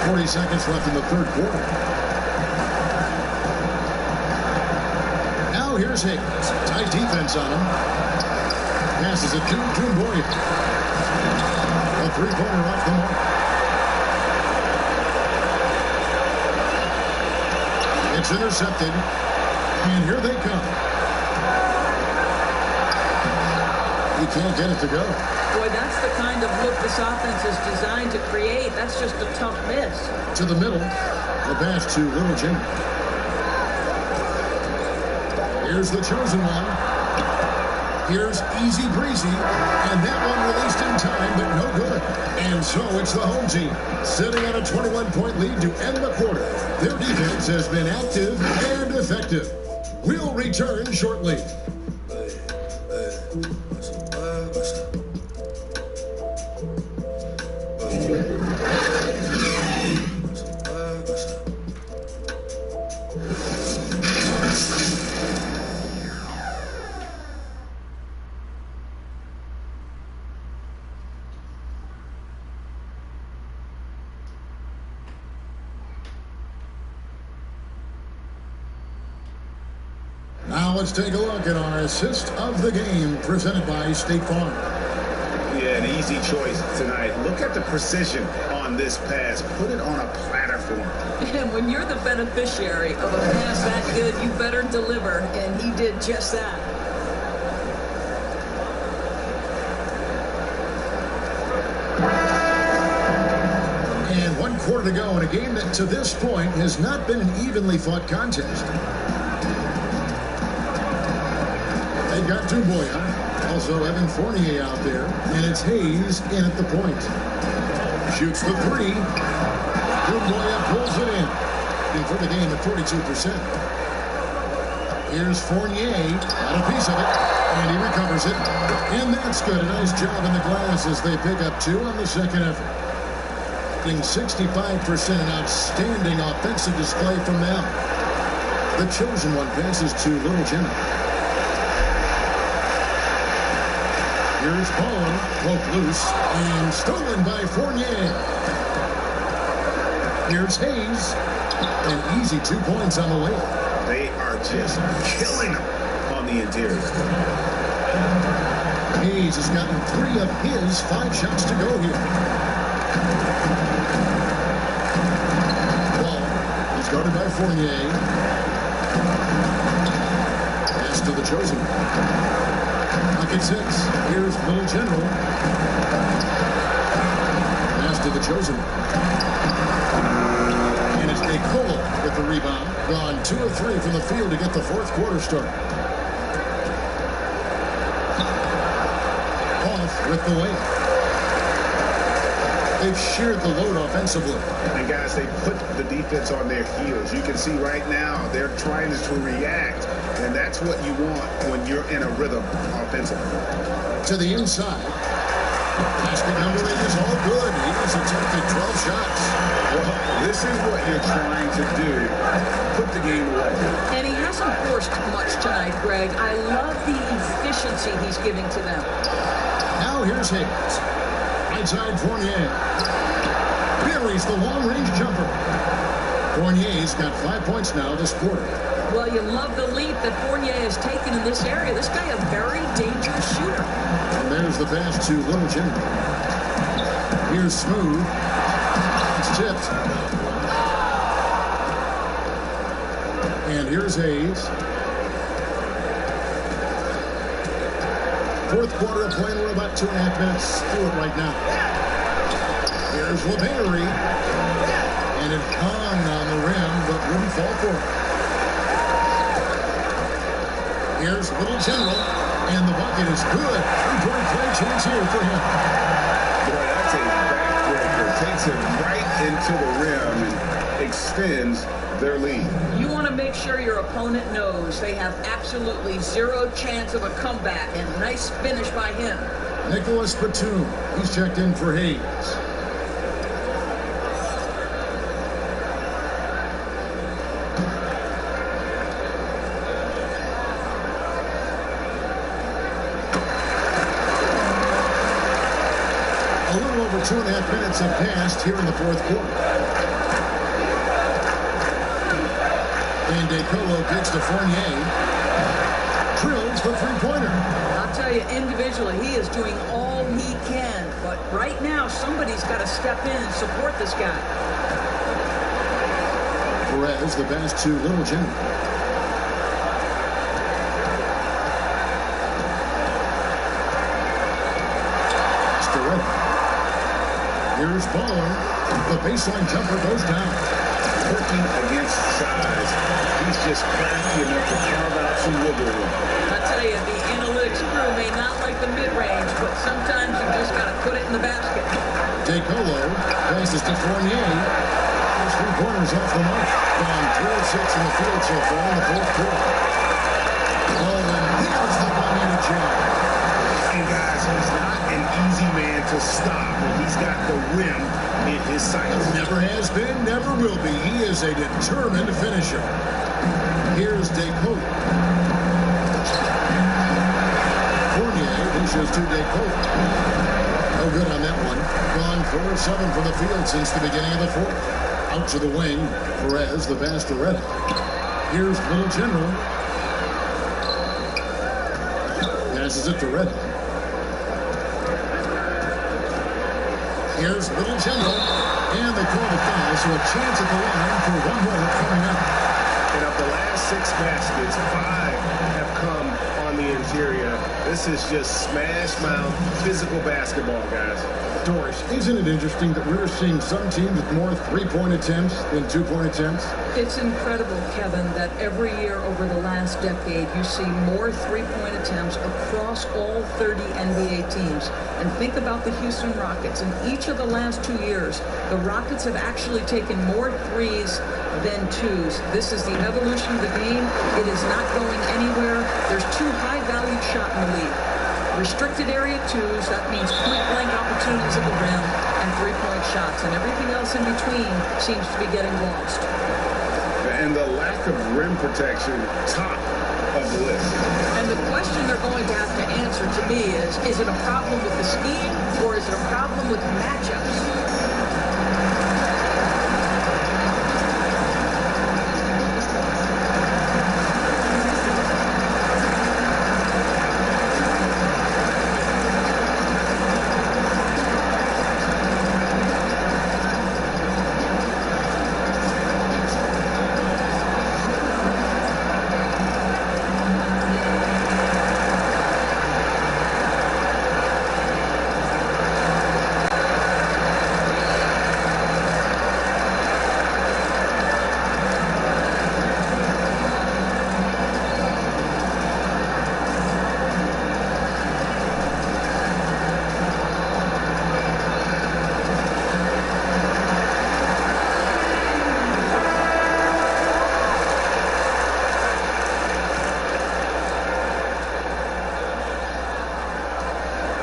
40 seconds left in the third quarter. Now here's Hayes. Tight defense on him. Passes it to Boyd. A three-pointer off the mark. It's intercepted. And here they come. He can't get it to go. Boy, that's the kind of look this offense is designed to create. That's just a tough miss. To the middle. The pass to Little Jimmy. Here's the chosen one. Here's Easy Breezy. And that one released in time, but no good. And so it's the home team sitting on a 21-point lead to end the quarter. Their defense has been active and effective. We'll return shortly. Now let's take a look at our assist of the game presented by State Farm. Yeah, an easy choice tonight. Look at the precision on this pass. Put it on a platter for him. And when you're the beneficiary of a pass that good, you better deliver, and he did just that. And 1 quarter to go in a game that to this point has not been an evenly fought contest. They've got Dubois, also Evan Fournier out there, and it's Hayes in at the point. Shoots the three. Dubois pulls it in. And for the game at 42%. Here's Fournier, got a piece of it, and he recovers it. And that's good. A nice job in the glass as they pick up 2 on the second effort. Getting 65%, an outstanding offensive display from them. The chosen one passes to Little Jimmy. Here's Paul, broke loose, and stolen by Fournier. Here's Hayes, an easy 2 points on the way. They are just killing them on the interior. Hayes has gotten 3 of his 5 shots to go here. Ball is guarded by Fournier. Pass to the chosen. Pocket 6. Here's Little General. Pass to the chosen. And it's Nicola with the rebound. Gone 2 of 3 from the field to get the 4th quarter started. Off with the weight. They've sheared the load offensively. And guys, they put the defense on their heels. You can see right now they're trying to react. And that's what you want when you're in a rhythm offensively. To the inside. Basket number 8 is all good. He's attempted 12 shots. Well, this is what you're trying to do. Put the game away. And he hasn't forced much tonight, Greg. I love the efficiency he's giving to them. Now here's Hayes. Right side Fournier. Buries the long-range jumper. Fournier's got 5 points now this quarter. Well, you love the leap that Fournier has taken in this area. This guy a very dangerous shooter. And there's the pass to Little Jimmy. Here's Smooth. It's tipped. And here's Hayes. 4th quarter of play. We're about 2.5 minutes through it right now. Here's LeBatery. And it hung on the rim, but wouldn't fall for it. Here's Little General, and the bucket is good. 3-point play chance here for him. Boy, that's a backbreaker. Takes it right into the rim and extends their lead. You want to make sure your opponent knows they have absolutely 0 chance of a comeback, and nice finish by him. Nicholas Batum, he's checked in for Hayes. A little over 2.5 minutes have passed here in the 4th quarter. And DeColo kicks to Fournier. you, individually, he is doing all he can. But right now, somebody's got to step in and support this guy. Perez, the pass to Little Jimmy. Here's Baller. The baseline jumper goes down. Working against size, he's just crafty enough to carve out some wiggle room. I tell you, the analytics crew may not like the mid-range, but sometimes you just got to put it in the basket. DeColo passes to Fournier. There's 3 pointers off the mark. Gone 2 of 6 in the field so far in the fourth quarter. Oh, and here's the one-handed jam. And guys, he's not an easy man to stop when he's got the rim in his sights. Never has been, never will be. He is a determined finisher. Here's DeColo. Fournier dishes to DeColo. No good on that one. Gone 4 of 7 from the field since the beginning of the fourth. Out to the wing. Perez, the pass to Reddick. Here's Little General. Passes it to Reddick. Here's Little General, and they call the foul, so a chance at the line for one more coming up. And of the last 6 baskets, 5 have come on the interior. This is just smash mouth physical basketball, guys. Doris, isn't it interesting that we're seeing some teams with more 3-point attempts than 2-point attempts? It's incredible, Kevin, that every year over the last decade, you see more 3-point attempts across all 30 NBA teams. And think about the Houston Rockets. In each of the last 2 years, the Rockets have actually taken more threes than 2s. This is the evolution of the game. It is not going anywhere. There's 2 high-valued shots in the league. Restricted area 2s, that means point-blank opportunities at the rim, and 3-point shots. And everything else in between seems to be getting lost. And the lack of rim protection, top of the list. And the question they're going to have to answer to me is it a problem with the scheme, or is it a problem with matchups?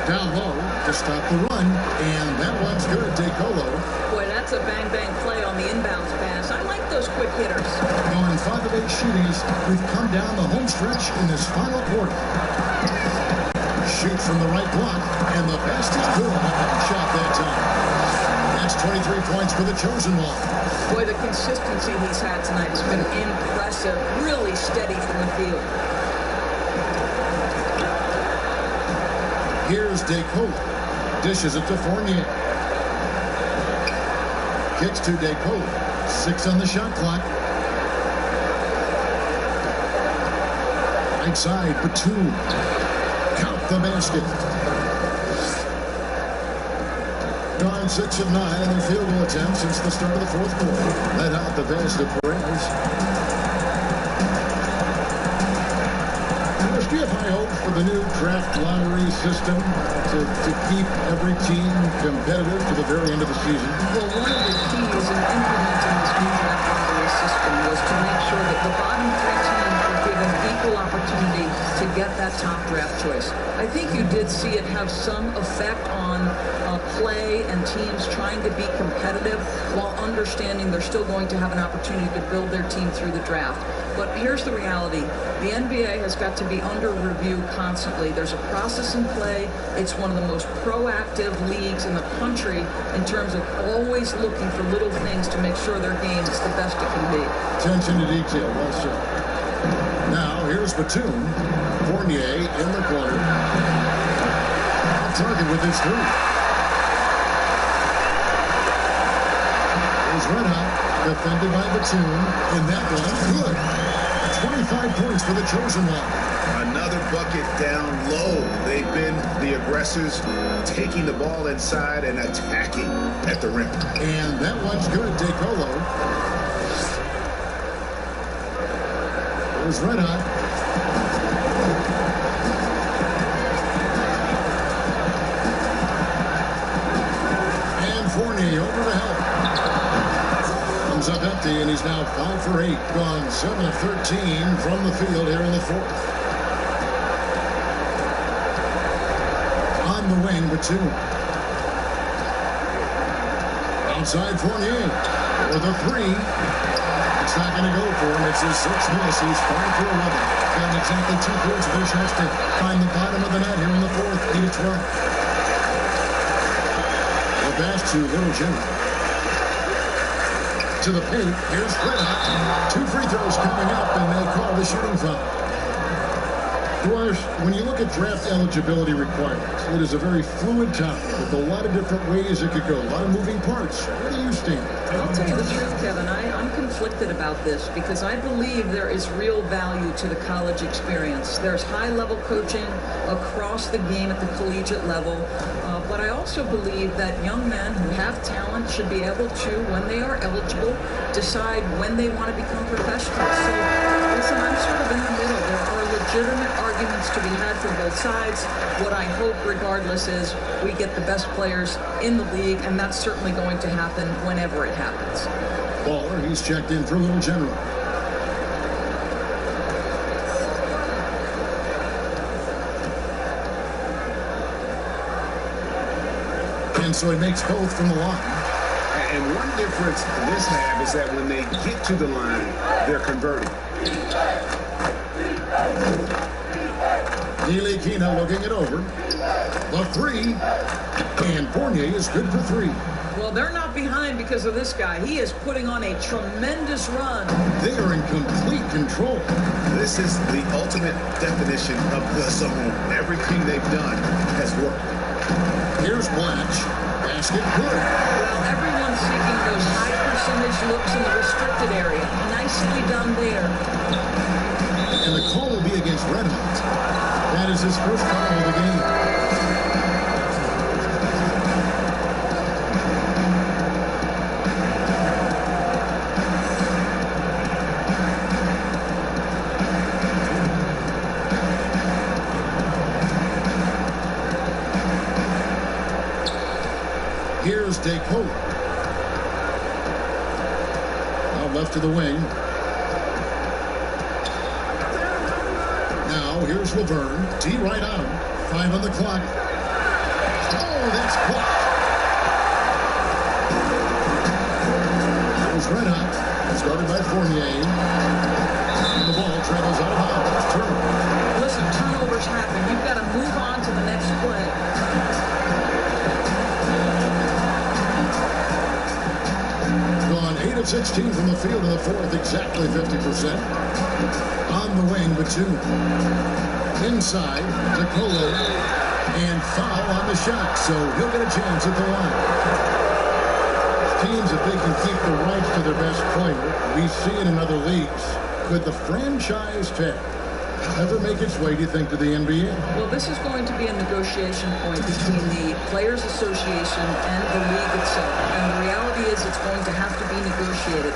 Down low to stop the run, and that one's good. DeColo. Boy, that's a bang-bang play on the inbounds pass. I like those quick hitters. On 5 of 8 shootings, we've come down the home stretch in this final quarter. Shoot from the right block, and the best is good. A hard shot that time. That's 23 points for the chosen one. Boy, the consistency he's had tonight has been impressive. Really steady from the field. Here's DeColo. Dishes it to Fournier. Kicks to DeColo. 6 on the shot clock. Right side, Batum. Count the basket. Gone 6 of 9 in their field goal attempts since the start of the fourth quarter. Let out the pass to Perez. Do you have high hopes for the new draft lottery system to keep every team competitive to the very end of the season? Well, one of the keys in implementing this new draft lottery system was to make sure that the bottom 3 teams were given equal opportunity to get that top draft choice. I think you did see it have some effect on play and teams trying to be competitive while understanding they're still going to have an opportunity to build their team through the draft. But here's the reality. The NBA has got to be under review constantly. There's a process in play. It's one of the most proactive leagues in the country in terms of always looking for little things to make sure their game is the best it can be. Attention to detail, well said. Now, here's Batum. Fournier in the corner. target with his three. Here's Red Hot, defended by Batum, and that one good. 25 points for the chosen one. Another bucket down low. They've been the aggressors, taking the ball inside and attacking at the rim. And that one's good, DeColo. Here's Red Hot. And Fournier over to help. Comes up empty, and he's now 5 for 8. Gone 7 of 13 from the field here in the fourth. On the wing, Batum. Outside Fournier with a three. It's not going to go for him. It's his 6th miss. He's 5 for 11. Got exactly 2/3 of their shots to find the bottom of the net here in the fourth. 8 of 12. The pass to Little Jimmy. To the paint. Here's Red Hot. 2 free throws coming up, and they call the shooting foul. Dwars, when you look at draft eligibility requirements, it is a very fluid topic with a lot of different ways it could go, a lot of moving parts. Where do you stand? I'll tell you the truth, Kevin. I'm conflicted about this because I believe there is real value to the college experience. There's high-level coaching across the game at the collegiate level, but I also believe that young men who have talent should be able to, when they are eligible, decide when they want to become professionals. So, listen, I'm sort of in the middle. There are legitimate arguments to be had from both sides. What I hope, regardless, is we get the best players in the league, and that's certainly going to happen whenever it happens. Baller, he's checked in for Little General. And so he makes both from the line. And one difference this half is that when they get to the line, they're converting. Gilaspilipinas looking it over. The three. And Fournier is good for 3. Well, they're not behind because of this guy. He is putting on a tremendous run. They are in complete control. This is the ultimate definition of the zone. Everything they've done has worked. Here's Blatch. Basket good. Well, everyone's seeking those high percentage looks in the restricted area. Nicely done there. And the call will be against Red Hot. That is his first foul of the game. Here's DeColo. Now left to the wing. Now here's Laverne. T right on him. 5 on the clock. Oh, that's blocked. Here's Red Hot. Started by Fournier. And the ball travels out of bounds. Turnover. Listen, turnovers happen. You've got to move on to the next play. Gone 8 of 16 from the field in the fourth, exactly 50%. On the wing, Batum. Inside, DeColo. And foul on the shot, so he'll get a chance at the line. Teams, if they can keep the rights to their best player, we see it in other leagues. Could the franchise tag ever make its way, do you think, to the NBA? Well, this is going to be a negotiation point between the Players Association and the league itself. And the reality is it's going to have to be negotiated.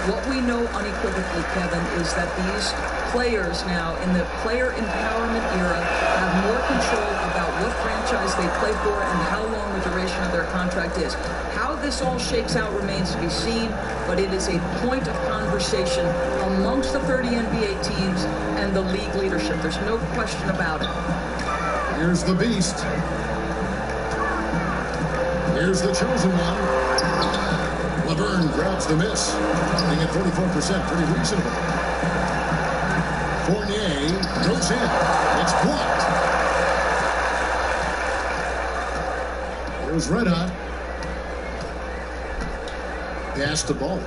What we know unequivocally, Kevin, is that these players now, in the player empowerment era, have more control about what franchise they play for and how long the duration of their contract is. How this all shakes out remains to be seen, but it is a point of conversation amongst the 30 NBA teams and the league leadership. There's no question about it. Here's the beast. Here's the chosen one. Laverne grabs the miss. Being at 44%, pretty reasonable. Fournier goes in. It's blocked. Here's Red Hot. Pass the ball.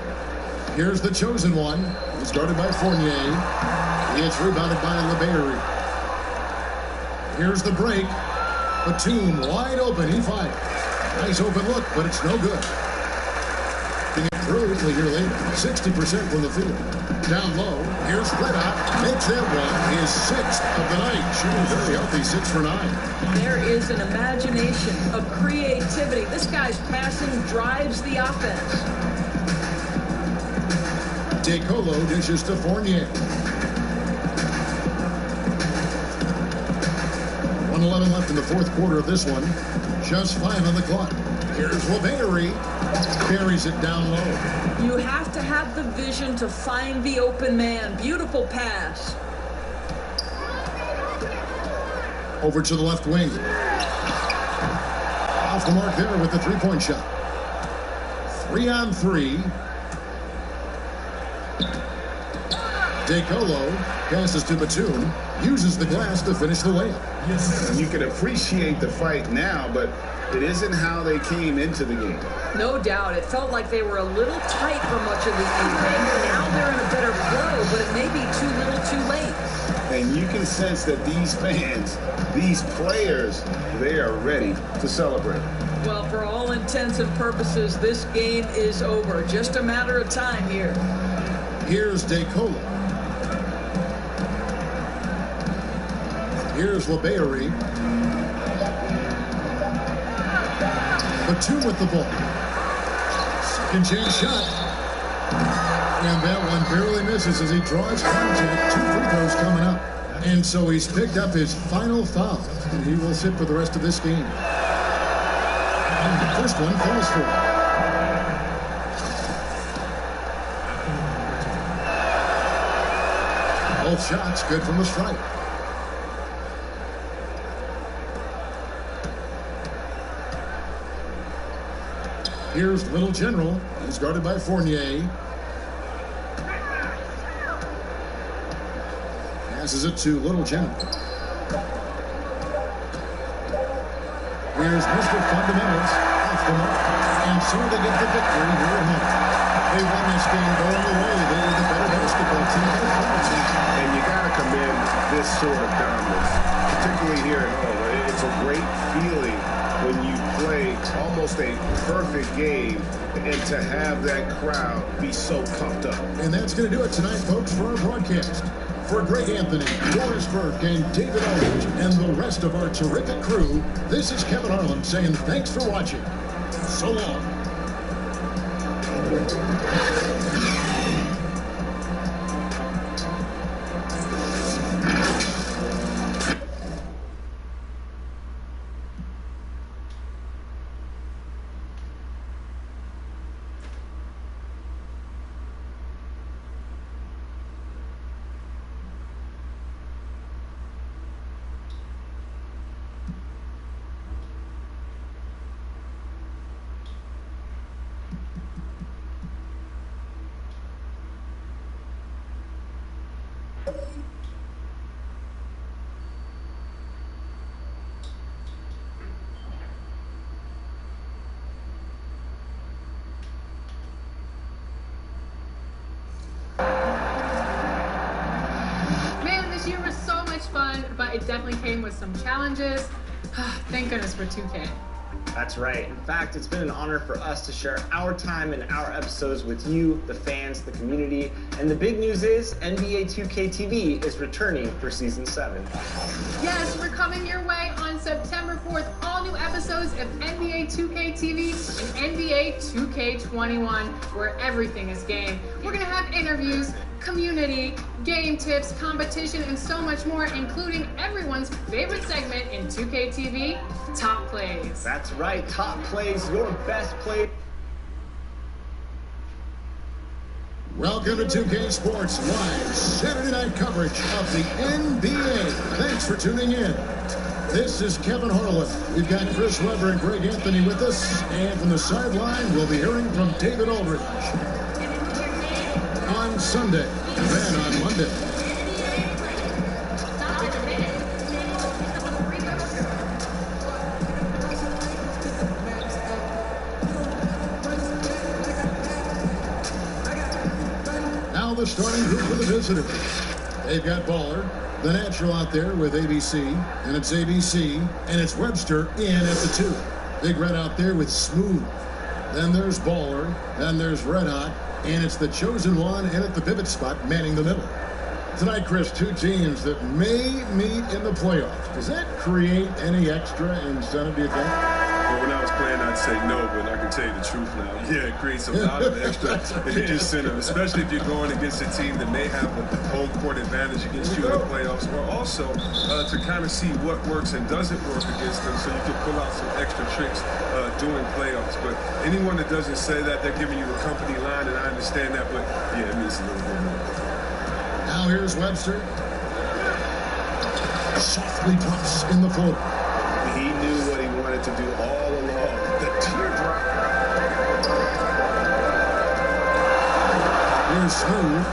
Here's the chosen one. He's guarded by Fournier. It's rebounded by LeBaron. Here's the break. Batum wide open. He fires. Nice open look, but it's no good. Getting it through here later. 60% from the field. Down low. Here's Fleta. Makes that one his 6th of the night. Shooting very healthy, 6 for 9. There is an imagination, a creativity. This guy's passing drives the offense. DeColo dishes to Fournier. 1:11 left in the fourth quarter of this one. Just 5 on the clock. Here's LeBayery. Carries it down low. You have to have the vision to find the open man. Beautiful pass. Over to the left wing. Off the mark there with the three-point shot. 3 on 3. DeColo passes to Batum. Uses the glass to finish the layup. Yes. You can appreciate the fight now, but it isn't how they came into the game. No doubt. It felt like they were a little tight for much of the evening. Now they're in a better flow, but it may be too little too late. And you can sense that these fans, these players, they are ready to celebrate. Well, for all intents and purposes, this game is over. Just a matter of time here. Here's DeColo. Here's LeBayery. Batum with the ball. Second chance shot. And that one barely misses as he draws contact. 2 free throws coming up. And so he's picked up his final foul. And he will sit for the rest of this game. And the first one falls for him. Both shots good from the strike. Here's Little General. He's guarded by Fournier. Passes it to Little General. Here's Mr. Fundamentals off the mark. And so they get the victory here at home. They won this game going away. They were the better basketball team. And you got to commend this sort of dominance, particularly here at home. It's a great feeling when you play almost a perfect game and to have that crowd be so pumped up. And that's going to do it tonight, folks, for our broadcast. For Greg Anthony, Doris Burke, and David Aldridge, and the rest of our terrific crew, this is Kevin Harlan saying thanks for watching. So long. But it definitely came with some challenges. Thank goodness for 2K. That's right. In fact, it's been an honor for us to share our time and our episodes with you, the fans, the community. And the big news is NBA 2K TV is returning for Season 7. Yes, we're coming your way on September 4th. All new episodes of NBA 2K TV and NBA 2K21, where everything is game. We're going to have interviews, community, game tips, competition, and so much more, including everyone's favorite segment in 2K TV, Top Plays. That's right, Top Plays, your best play. Welcome to 2K Sports Live Saturday night coverage of the NBA. Thanks for tuning in. This is Kevin Harlan. We've got Chris Webber and Greg Anthony with us, and from the sideline, we'll be hearing from David Aldridge. On Sunday, then on Monday. Now the starting group for the visitors. They've got Baller, The natural out there with ABC, and it's ABC, and it's Webster in at the 2. Big Red out there with Smooth. Then there's Baller, then there's Red Hot, and it's the chosen one in at the pivot spot, manning the middle. Tonight, Chris, two teams that may meet in the playoffs. Does that create any extra incentive, do you think? Well, when I was playing, I'd say no, but I can tell you the truth now. Yeah, it creates a lot of extra incentive, especially if you're going against a team that may have a home court advantage against you in the playoffs, or also to kind of see what works and doesn't work against them so you can pull out some extra tricks during playoffs. But anyone that doesn't say that, they're giving you a company line, and I understand that, but yeah, it means a little bit more. Now here's Webster. Softly drops in the floor. He knew what he wanted to do all along. The teardrop. Here's Smooth.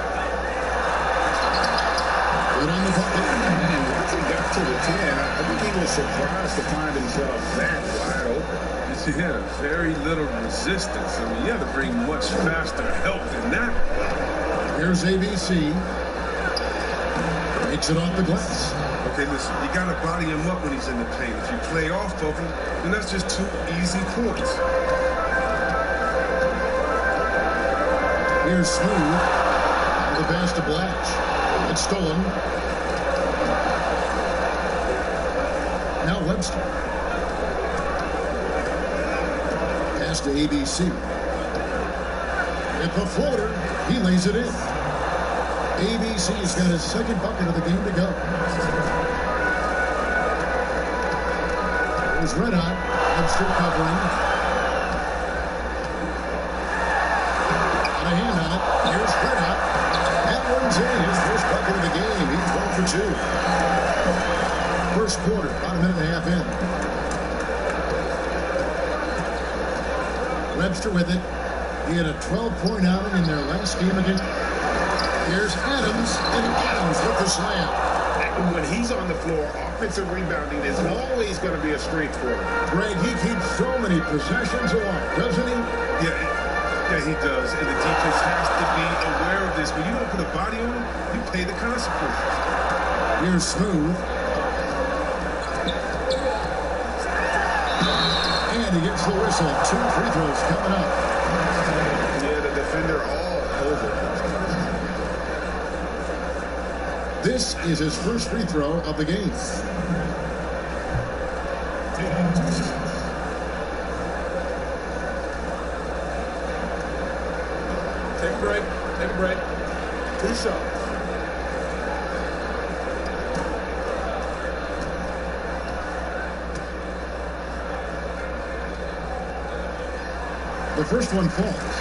Good on the bucket. And once he got to the 10, I think he was surprised to find himself that wide open. He had a very little resistance. I mean, you had to bring much faster help than that. Here's ABC. Takes it off the glass. Okay, listen, you got to body him up when he's in the paint. If you play off of him, then that's just 2 easy points. Here's Smooth. The pass to Blatch. It's stolen. Now Webster. Pass to ABC. At the floater, he lays it in. ABC's got his second bucket of the game to go. There's Red Hot. Webster covering. Got a hand on it. Here's Red Hot. That one's in. His first bucket of the game. He's 1 for 2. First quarter, about a minute and a half in. Webster with it. He had a 12-point outing in their last game against. Here's Adams, and Adams with the slam. When he's on the floor, offensive rebounding is always going to be a strength for him. Greg, he keeps so many possessions alive, doesn't he? Yeah, he does. And the defense has to be aware of this. When you don't put a body on him, you pay the consequences. Here's Smooth. And he gets the whistle. 2 free throws coming up. Yeah, the defender all over. This is his first free throw of the game. Take a break. Take a break. 2 shots. The first one falls.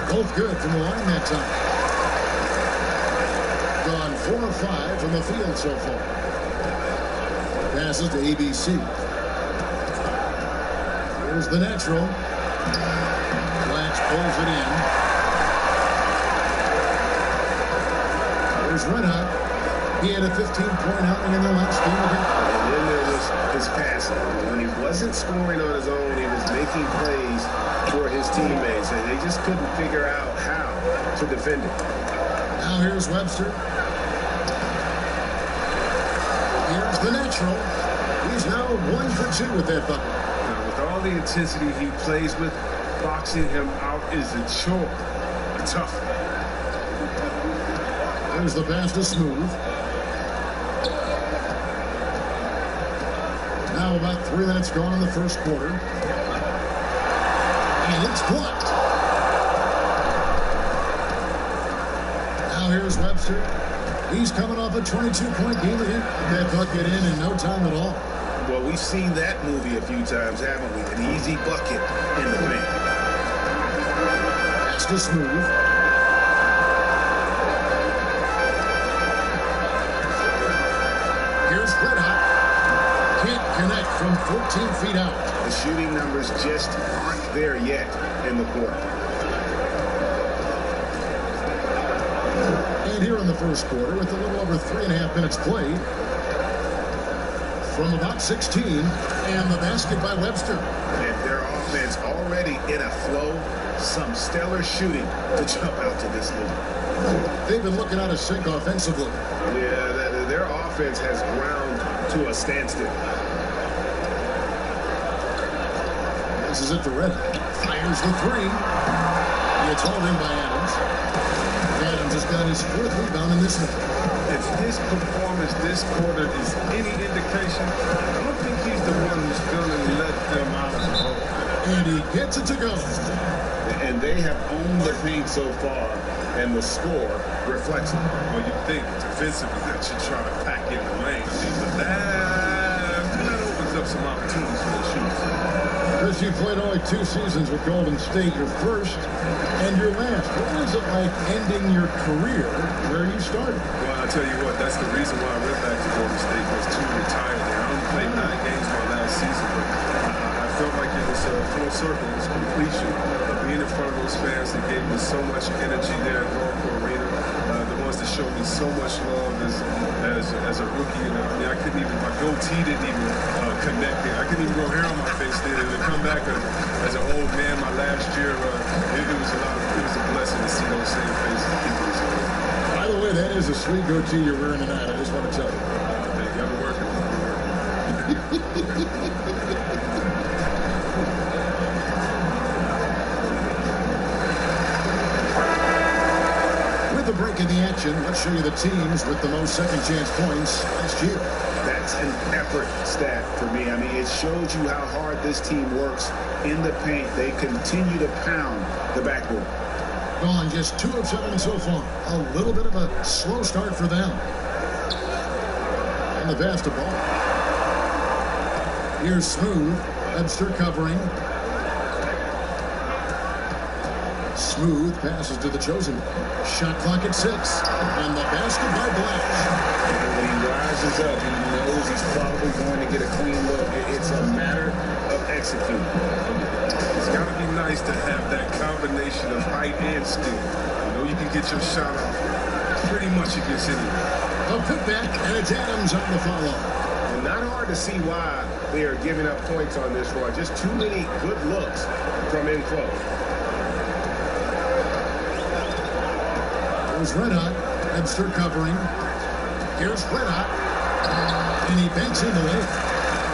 Both good from the line that time. Gone 4 of 5 from the field so far. Passes to ABC. Here's the natural. Blatch pulls it in. There's Red Hot. He had a 15-point outing in the last game again. And then there was his passing. When he wasn't scoring on his own, he was making plays for his teammates, and they just couldn't figure out how to defend it. Now here's Webster. Here's the natural. He's now 1 for 2 with that bucket. Now, with all the intensity he plays with, boxing him out is a chore. Tough. There's the pass to Smooth. Now about 3 minutes gone in the first quarter. And it's blocked. Now here's Webster. He's coming off a 22-point game again. That bucket in no time at all. Well, we've seen that movie a few times, haven't we? An easy bucket in the paint. Pass to Smooth. Here's Red Hot. Can't connect from 14 feet out. The shooting numbers just aren't there yet in the quarter. And here in the first quarter, with a little over 3.5 minutes played, from about 16, and the basket by Webster. And their offense already in a flow. Some stellar shooting to jump out to this lead. They've been looking out of sync offensively. Yeah, their offense has ground to a standstill. This is it for Red. Fires the three. It's hauled in by Adams. Adams has got his 4th rebound in this one. If his performance this quarter is any indication, I don't think he's the one who's going to let them out of the hole. And he gets it to go. And they have owned the paint so far, and the score reflects it. Well, you think defensively that you try to pack in the lane, but that opens up some opportunities for the shooters. Chris, you played only 2 seasons with Golden State, your first and your last. What was it like ending your career where you started? Well, I'll tell you what, that's the reason why I went back to Golden State, was to retire there. I only played 9 games my last season, but I felt like it was a full circle. It was completion of being in front of those fans that gave me so much energy there at Oracle Arena. The ones that showed me so much love as a rookie. And I mean, I couldn't even, my goatee didn't even connect it. I couldn't even grow hair on my face there. And to come back as an old man my last year, it was a blessing to see those same faces. By the way, that is a sweet goatee you're wearing tonight. I just want to tell you. Thank you. I've been working. With the break in the action, let's show you the teams with the most second chance points last year. That's an effort stat for me. I mean, it shows you how hard this team works in the paint. They continue to pound the backboard. Gone just 2 of 7 so far. A little bit of a slow start for them. And the basketball. Here's Smooth. Webster covering. Smooth passes to the chosen. Shot clock at 6. And the basket by Blash. When he rises up, he knows he's probably going to get a clean look. It's a matter of executing. It's got to be nice to have that combination of height and skill. You know, you can get your shot off pretty much against anyone. A putback, and it's Adams on the follow. Well, not hard to see why they are giving up points on this run. Just too many good looks from in close. There's Red Hot. Webster covering. Here's Red Hot. And he banks in the lane.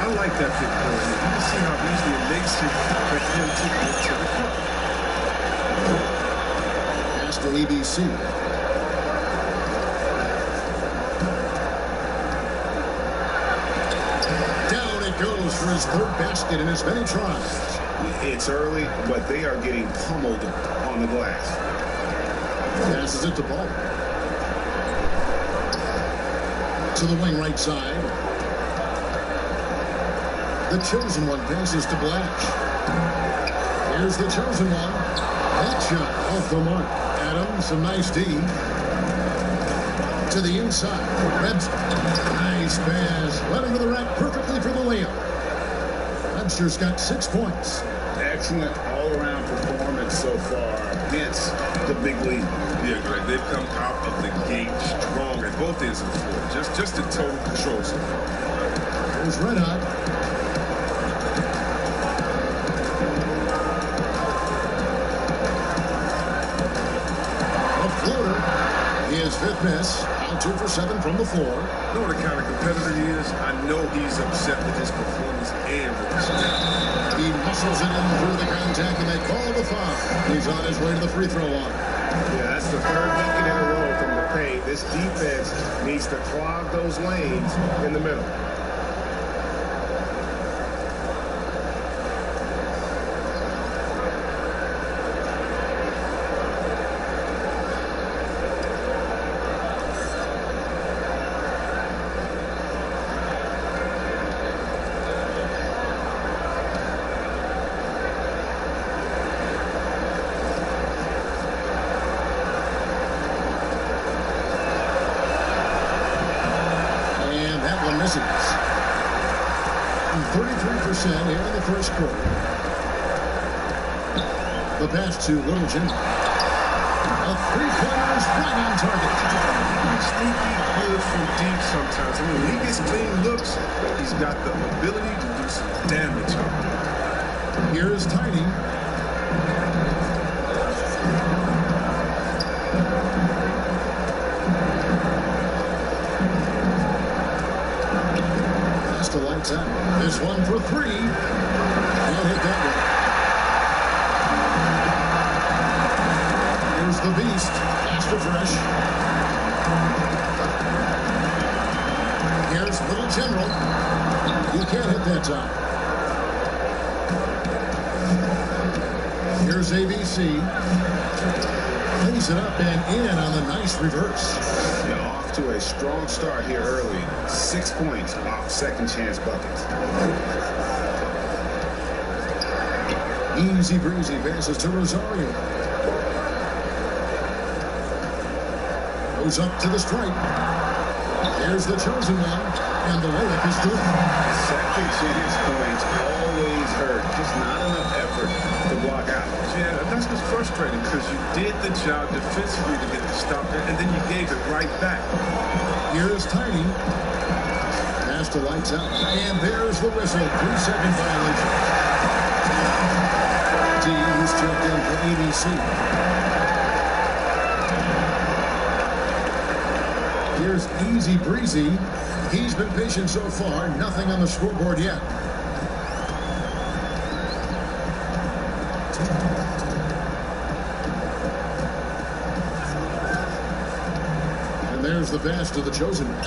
I like that pick for him. You can see how easily it makes it for him to get to the cup. Pass to ABC. Down it goes for his 3rd basket in as many tries. It's early, but they are getting pummeled on the glass. Passes it to Ball. To the wing right side. The chosen one passes to Blash. Here's the chosen one. That shot off the mark. Adams, a nice D. To the inside. Webster. Nice pass. Led him to the rack perfectly for the layup. Webster's got 6 points. Excellent all-around performance so far. Hence the big lead. Yeah, Greg, they've come out of the gate strong at both ends of the floor. Just in total control so far. There's Red Hot. A floater. His 5th miss. Now 2 for 7 from the floor. You know what the kind of competitor he is? I know he's upset with his performance and with his shot. He muscles it in through the contact, and they call the foul. He's on his way to the free throw line. Yeah, that's the 3rd bucket in a row from the paint. This defense needs to clog those lanes in the middle. misses. 33% here in the first quarter. The pass to Little Jimmy. A Three-pointers right on target. Sneaky good from deep sometimes. I mean, when he gets clean looks, he's got the ability to do some damage. Here's Tiny. That's the lights out. This one for three. Can't hit that one. Here's the Beast. Master Fresh. Here's Little General. He can't hit that time. Here's ABC. Lays it up and in on the nice reverse. Yeah, off to a strong start here early. 6 points off second chance buckets. Easy breezy passes to Rosario. Goes up to the stripe. Here's the chosen one, and the layup is good. Second chance points always hurt. Just not enough effort to block out. Yeah, that's what's frustrating because you did the job defensively to get the stop, and then you gave it right back. Here's Tiny. Pass to lights out, and there's the whistle. 3-second violation. D, who's checked in for ABC. Here's Easy Breezy. He's been patient so far. Nothing on the scoreboard yet. And there's the pass to the chosen one.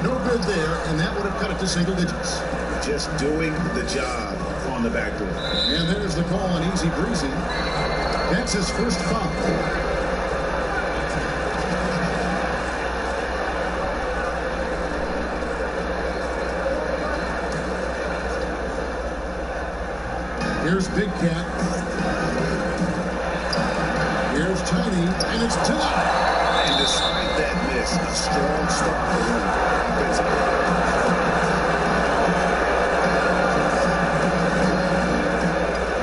No good there, and that would have cut it to single digits. Just doing the job on the backboard. And there's the call on Easy Breezy. That's his first foul. Here's Big Cat. Here's Tiny, and it's Dillon. And despite that miss, a strong start for him offensively.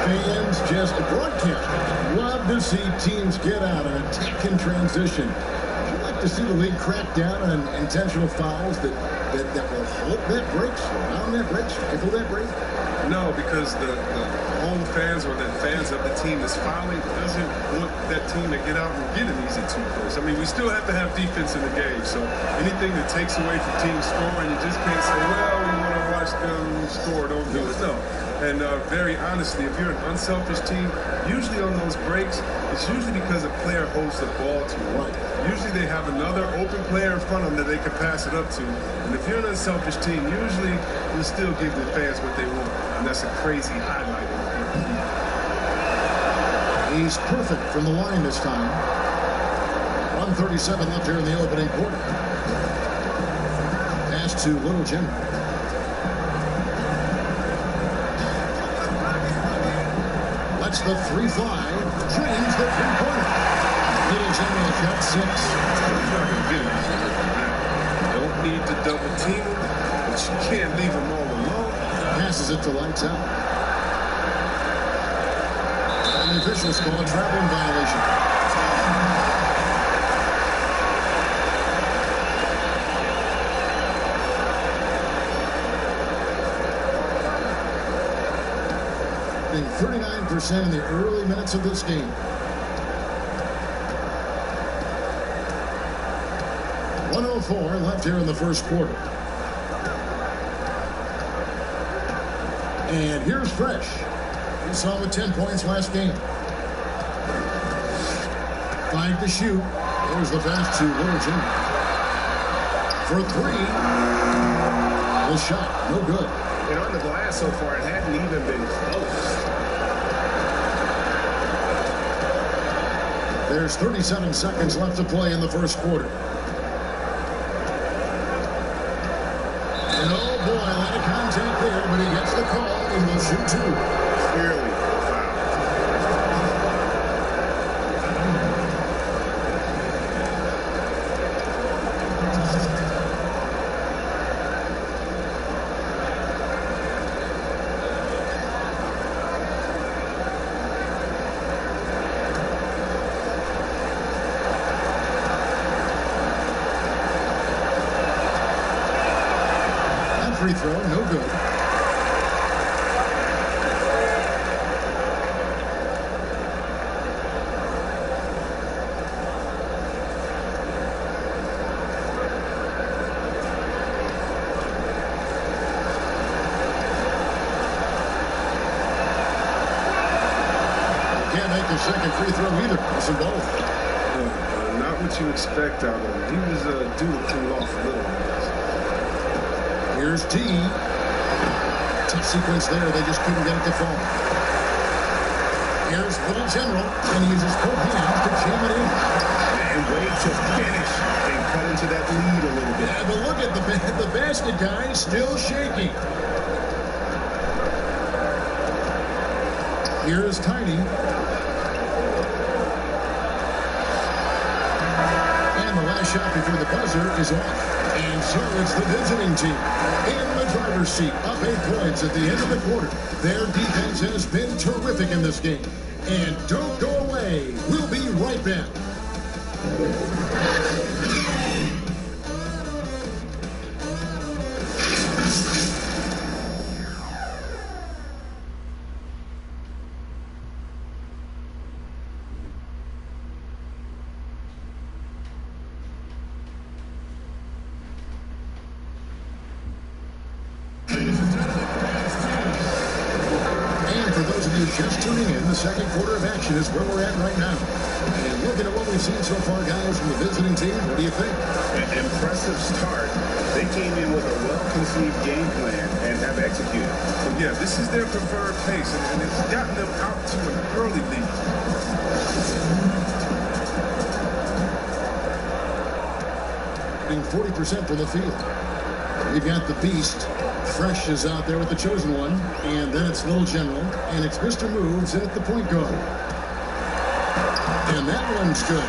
Fans just broadcast. Love to see teams get out and attack in transition. Would you like to see the league crack down on intentional fouls that will hold that breaks, round that breaks, rifle that break? No, because the home fans or the fans of the team that's fouling doesn't want that team to get out and get an easy 2 points. I mean, we still have to have defense in the game. So anything that takes away from team scoring, you just can't say, well, we want to watch them score. Don't do it. No. And very honestly, if you're an unselfish team, usually on those breaks, it's usually because a player holds the ball too long. Usually they have another open player in front of them that they can pass it up to. And if you're an unselfish team, usually you'll still give the fans what they want. And that's a crazy highlight. He's perfect from the line this time. 1:37 left here in the opening quarter. Pass to Little Jim. Lets the three fly. Drains the three-pointer. Little Jim will shot 6. Don't need to double team him, but you can't leave him all alone. Passes it to lights out. And the officials call a traveling violation. Being 39% in the early minutes of this game. 1:04 left here in the first quarter. And here's Fresh. We saw him with 10 points last game. 5 to shoot. There's the pass to Little Jim. For 3. The shot, no good. And on the glass so far, it hadn't even been close. There's 37 seconds left to play in the first quarter. And oh boy, a lot of contact there, but he gets the call and will shoot 2. Clearly foul. free throw, no good. Can't make the second free throw either. It's a ball. Not what you expect out of him. He was due to cool off a little. Here's T. Tough sequence there. They just couldn't get it to fall. Here's Little General, and he uses both hands to jam it in. And wait to finish and cut into that lead a little bit. Yeah, but look at the basket guy still shaking. Here's Tiny. And the last shot before the buzzer is off. And so it's the visiting team in the driver's seat, up 8 points at the end of the quarter. Their defense has been terrific in this game. And don't go away. We'll be right back. Just tuning in, the second quarter of action is where we're at right now. And looking at what we've seen so far, guys, from the visiting team, what do you think? An impressive start. They came in with a well-conceived game plan and have executed. So, yeah, this is their preferred pace, and it's gotten them out to an early lead. 40% from the field. We've got the Beast. Fresh is out there with the chosen one, and then it's Little General, and it's Mr. Moves at the point guard. And that one's good.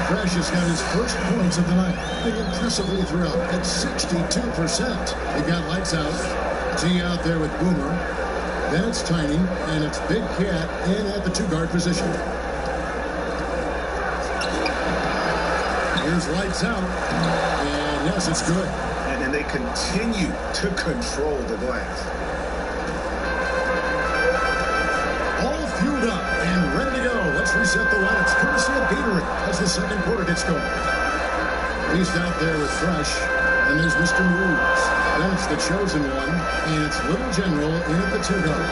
Fresh has got his first points of the night, playing impressively throughout at 62%. We've got Lights Out, T out there with Boomer, then it's Tiny, and it's Big Cat in at the 2-guard position. Here's Lights Out, and yes, it's good. And they continue to control the glass. All fueled up and ready to go. Let's reset the lineups. Courtesy of Gatorade as the second quarter gets going. Beast out there with Fresh, and there's Mr. Moves. Then it's the chosen one, and it's Little General in at the 2-guard.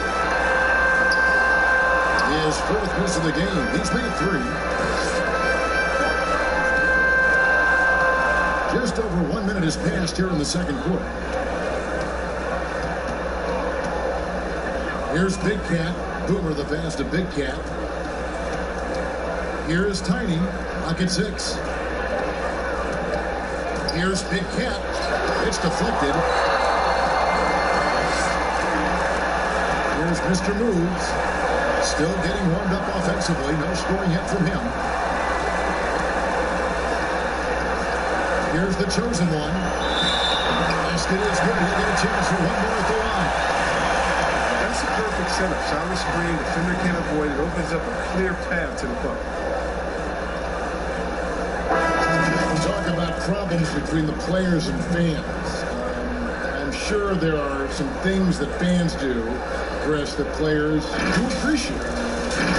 His fourth miss of the game. He's made 3. Just over 1 minute has passed here in the second quarter. Here's Big Cat. Boomer the pass to Big Cat. Here's Tiny. Pocket 6. Here's Big Cat. It's deflected. Here's Mr. Moves. Still getting warmed up offensively. No scoring yet from him. Here's the chosen one. Basket is good. He'll get a chance for one more at the line. That's a perfect setup. Solid screen. Defender can't avoid it. Opens up a clear path to the bucket. Talk about problems between the players and fans. I'm sure there are some things that fans do, Chris, that players do appreciate.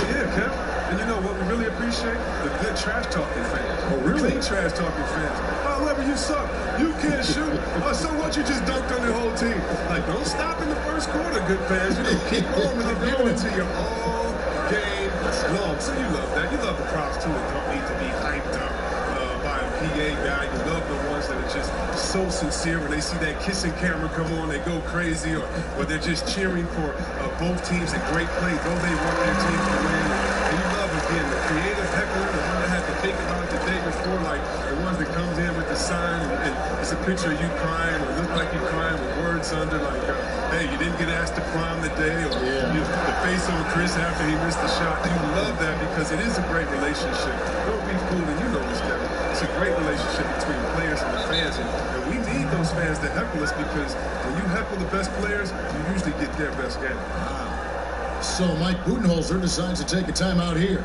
Yeah, Kev. And you know what we really appreciate? The good trash talking fans. Oh, really? Clean trash talking fans. Oh, Lever, you suck. You can't shoot. Oh, so what? You just dunked on the whole team. Like, don't stop in the first quarter, good fans. You know, keep going and I'm giving it to you all game long. So you love that. You love the props, too. It don't need to be hyped up by a PA guy. You love the ones that are just so sincere. When they see that kissing camera come on, they go crazy. Or they're just cheering for both teams at great play, though they want their team to win. And you love, again, the creative heckler, the one that had to think about the day before, like the ones that comes in with the sign and it's a picture of you crying or look like you're crying with words under, like, hey, you didn't get asked to prom today, or the face on Chris after he missed the shot. You love that because it is a great relationship. Don't be fooled, and you know this, Kevin. It's a great relationship between the players and the fans, and we need those fans to heckle us because when you heckle the best players, you usually get their best game. So Mike Budenholzer decides to take a timeout here.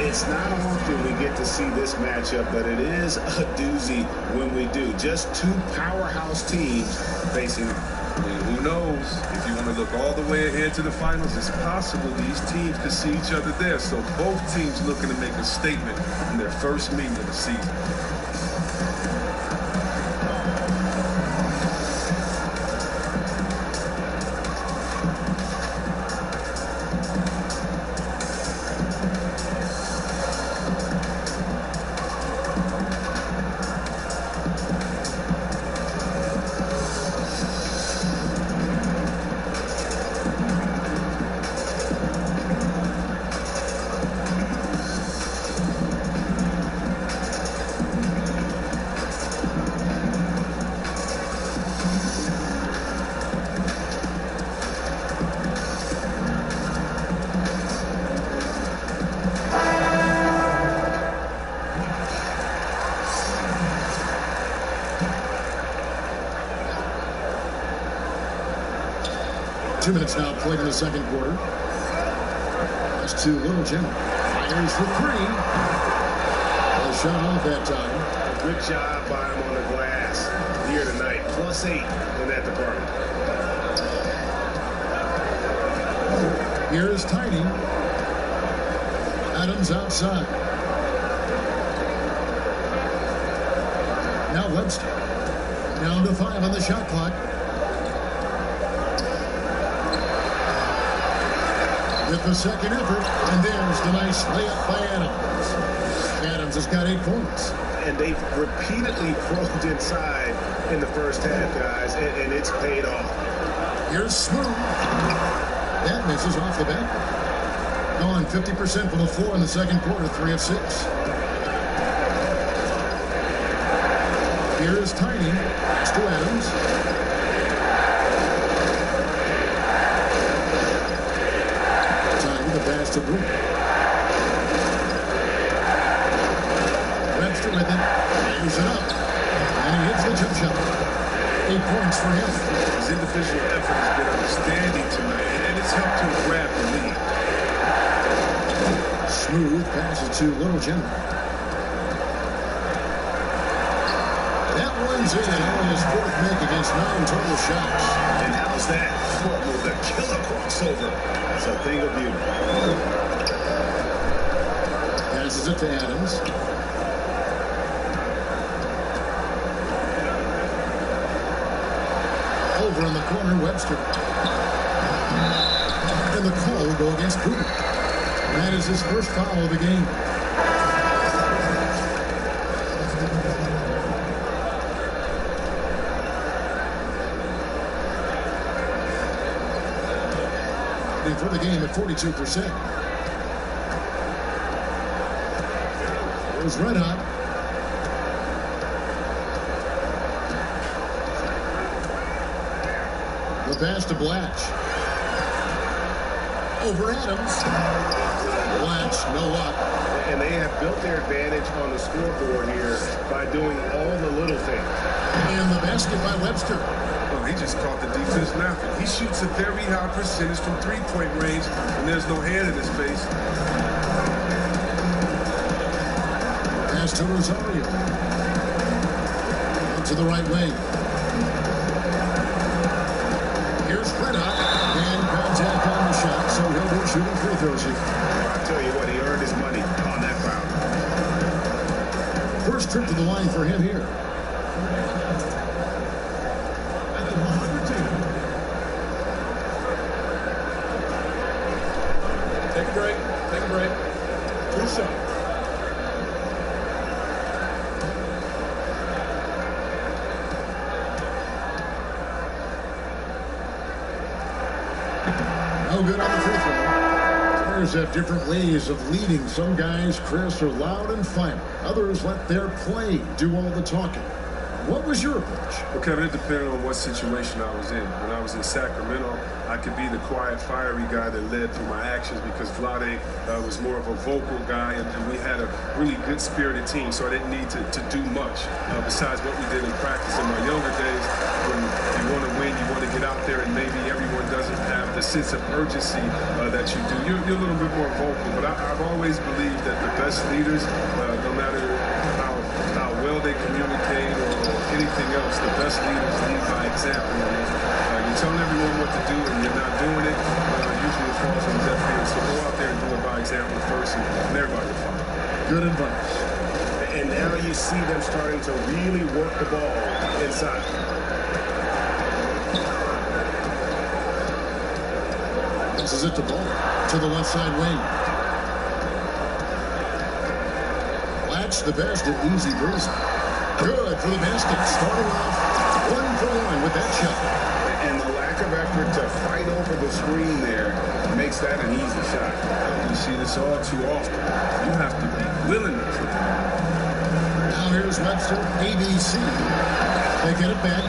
It's not often we get to see this matchup, but it is a doozy when we do. Just two powerhouse teams facing off. Who knows? If you want to look all the way ahead to the finals, it's possible these teams could see each other there. So both teams looking to make a statement in their first meeting of the season. Two minutes now played in the second quarter. That's to Little Jim. Fires for three. Well, shot off that time. A good job by him on the glass here tonight. +8 in that department. Here's Tiny. Adams outside. Now Webster. Down to 5 on the shot clock. With the second effort, and there's the nice layup by Adams. Adams has got 8 points. And they've repeatedly probed inside in the first half, guys, and it's paid off. Here's Smooth. That misses off the back. Gone 50% from the floor in the second quarter, 3 of 6. Here's Tiny. It's to Adams. The pass to Boone. Webster with it. Fires it up. And he hits the jump shot. 8 points for him. His individual effort has been outstanding tonight, and it's helped him grab the lead. Smooth passes to Little Jim. That one's in. Only his 4th make against 9 total shots. And how's that? What will the killer crossover? That's a thing of beauty. Passes it to Adams. Over in the corner, Webster. And the call will go against Putin. That is his first foul of the game. For the game at 42%. It was red hot. The pass to Blatch. Over Adams. Blatch, no luck. And they have built their advantage on the scoreboard here by doing all the little things. And the basket by Webster. Oh, he just caught the defense napping. He shoots a very high percentage from three-point range, and there's no hand in his face. Pass to Rosario. Out to the right wing. Here's Redhot. And contact on the shot, so he'll be shooting free throws here. I tell you what, he earned his money on that foul. First trip to the line for him here. Take a break. Take a break. 2 shots. No good on the free throw. Players have different ways of leading. Some guys, Chris, are loud and fun. Others let their play do all the talking. What was your approach? Well, Kevin, it depended on what situation I was in. When I was in Sacramento, I could be the quiet, fiery guy that led through my actions because Vlade was more of a vocal guy, and we had a really good spirited team, so I didn't need to do much besides what we did in practice. In my younger days, when you want to win, you want to get out there, and maybe everyone doesn't have the sense of urgency that you do. You're a little bit more vocal, but I've always believed that the best leaders, no matter how well they communicate or anything else, the best leaders lead by example. You're telling everyone what to do and you're not doing it, usually it falls on deaf ears. So go out there and do it by example first, and everybody will follow. Good advice. And now you see them starting to really work the ball inside. This is it to Ball to the left side wing. Latch the pass to Easy Breezy. Good for the basket. Starting off 1 for 1 with that shot. And the lack of effort to fight over the screen there makes that an easy shot. You see this all too often. You have to be willing to play. Now here's Webster, ABC. They get it back.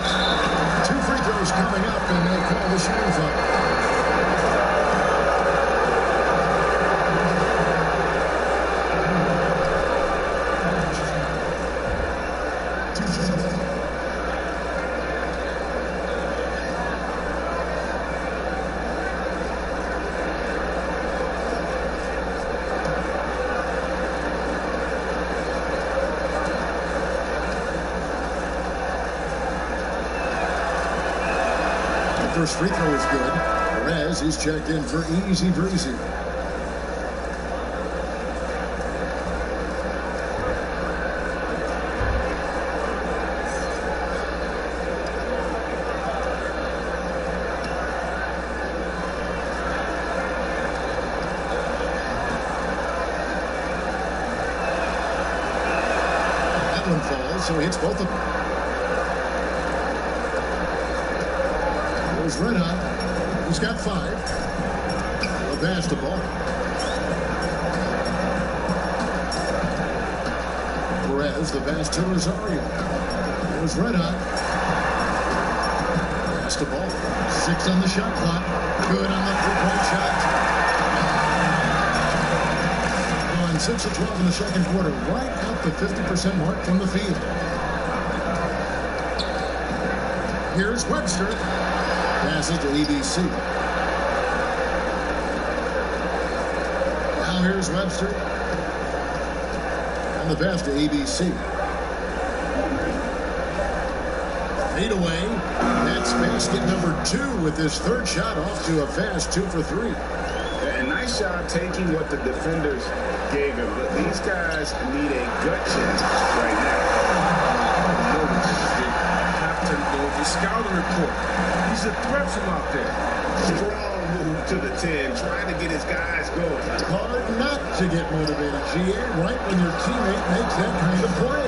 2 free throws coming up, and they call the shooting foul. First free throw is good. Perez is checked in for Easy Breezy. That one falls, so he hits both of them. Red hot. He's got 5. A pass to Ball. Perez, the pass to Rosario. It was red hot. Pass to Ball. 6 on the shot clock. Good on the 3-point shot. On 6 of 12 in the second quarter. Right at the 50% mark from the field. Here's Webster. Passes to ABC. Now here's Webster. And the pass to ABC. Fade away. That's basket number 2 with his 3rd shot off to a fast 2 for 3. And nice job taking what the defenders gave him. But these guys need a gut check right now. The scouting report. He's a threat from out there. Strong move to the 10, trying to get his guys going. Hard not to get motivated, GA, right when your teammate makes that kind of play.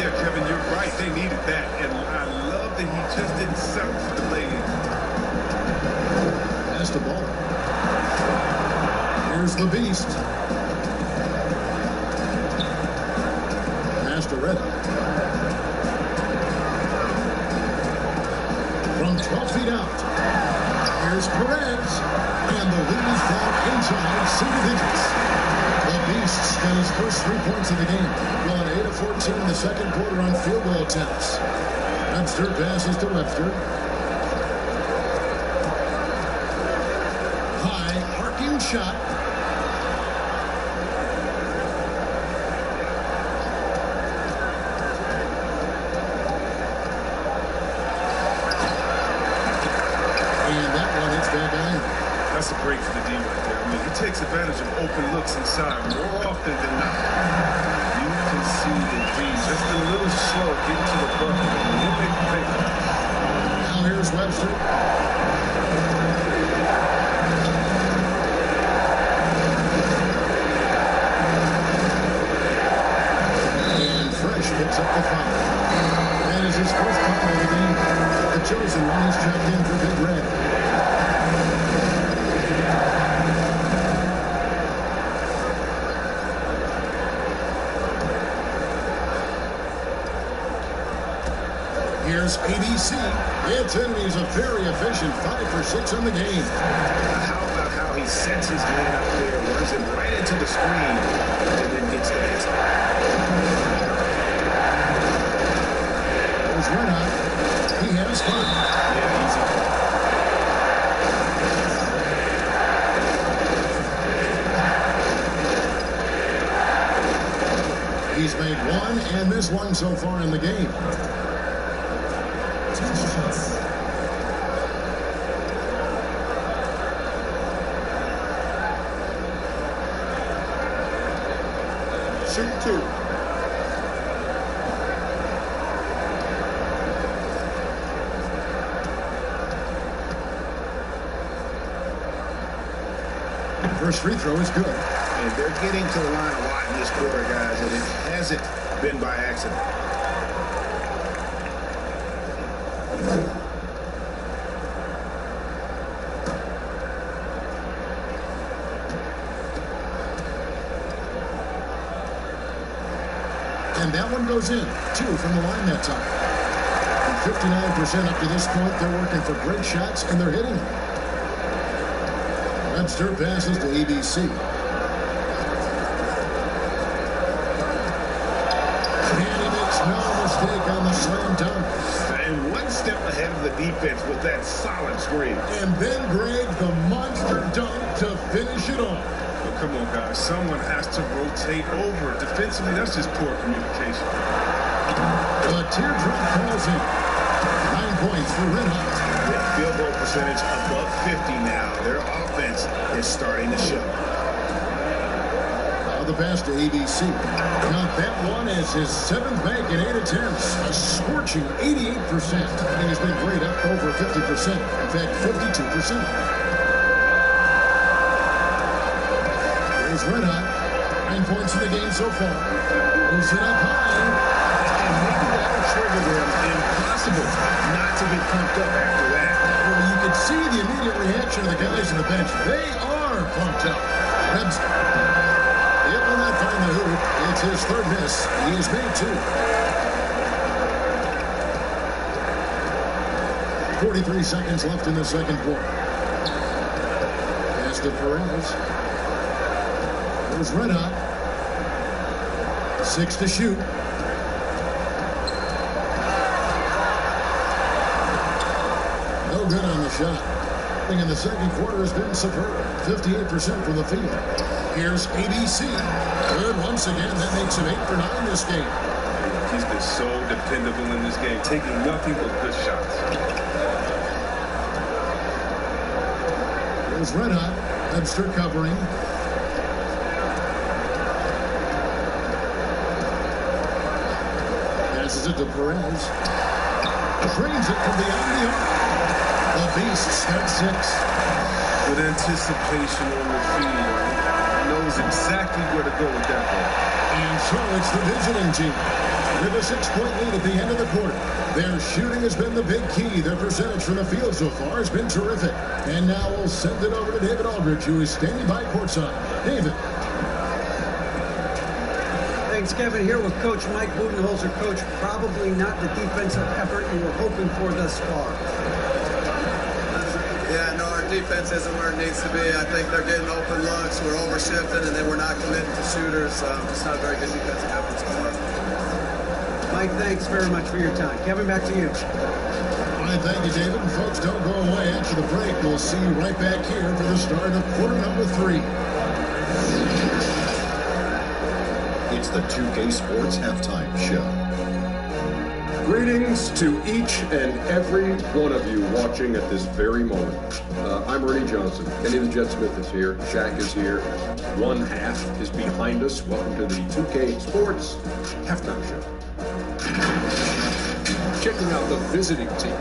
Yeah, Kevin, you're right. They needed that. And I love that he just didn't settle for the lady. That's the ball. Here's the beast. Pass to Red. From 12 feet out. Here's Perez. And the lead is down inside single digits. The Beasts got his first 3 points of the game. Going 8 of 14 in the second quarter on field goal attempts. Webster passes to Webster. High, arcing shot. That's a break for the D right there. I mean, he takes advantage of open looks inside more often than not. You can see the D just a little slow getting to the bucket. He'll make the pay. Now here's Webster. And Fresh picks up the foul. That is his first foul of the game. The chosen one is checked in for Big Red. Here's ABC. Anthony is a very efficient 5 for 6 on the game. How about how he sets his man up there, runs him right into the screen, and then gets the basket. There's Red Hot. He has fun. Yeah, easy. He's made one and missed one so far in the game. Shoot 2. First free throw is good. And they're getting to the line a lot in this quarter, guys, and it hasn't been by accident. And that one goes in. 2 from the line that time. And 59% up to this point. They're working for great shots, and they're hitting them. Webster passes to ABC. And he makes no mistake on the slam dunk. And one step ahead of the defense with that solid screen. And then Greg, the monster dunk to finish it off. Oh, come on, guys. Someone has to rotate over. Defensively, that's just poor communication. A teardrop calls in. 9 points for Red Hot. Field goal percentage above 50 now. Their offense is starting to show. Now the pass to ABC. Got that one as his 7th bank in 8 attempts. A scorching 88%. And he's been great up over 50%. In fact, 52%. Here's Red Hot. 9 points in the game so far. Moves it up high. And maybe that'll trigger them. Impossible not to get pumped up after that. Well, you can see the immediate reaction of the guys on the bench. They are pumped up. Webster. It will not find the hoop. It's his 3rd miss. He has made 2. 43 seconds left in the second quarter. Pass to Perez. There's Red Hot. 6 to shoot. No good on the shot. I think in the second quarter has been superb. 58% from the field. Here's ABC. Good once again. That makes him 8 for 9 this game. He's been so dependable in this game, taking nothing but good shots. Here's Red Hot. Webster covering. Passes it to Perez. Drains it from beyond the arc. The Beasts at 6. With anticipation on the field, knows exactly where to go with that ball. And so it's the visiting team with a 6-point lead at the end of the quarter. Their shooting has been the big key. Their percentage from the field so far has been terrific. And now we'll send it over to David Aldridge, who is standing by courtside. David. Thanks, Kevin. Here with Coach Mike Budenholzer. Coach, probably not the defensive effort you were hoping for thus far. Yeah, no, our defense isn't where it needs to be. I think they're getting open looks. We're overshifting, and then we're not committing to shooters. It's not a very good defensive effort so far. Mike, thanks very much for your time. Kevin, back to you. All right, thank you, David. And folks, don't go away after the break. We'll see you right back here for the start of quarter number 3. It's the 2K Sports Halftime Show. Greetings to each and every one of you watching at this very moment. I'm Ernie Johnson. Kenny the Jet Smith is here. Shaq is here. One half is behind us. Welcome to the 2K Sports Halftime Show. Checking out the visiting team.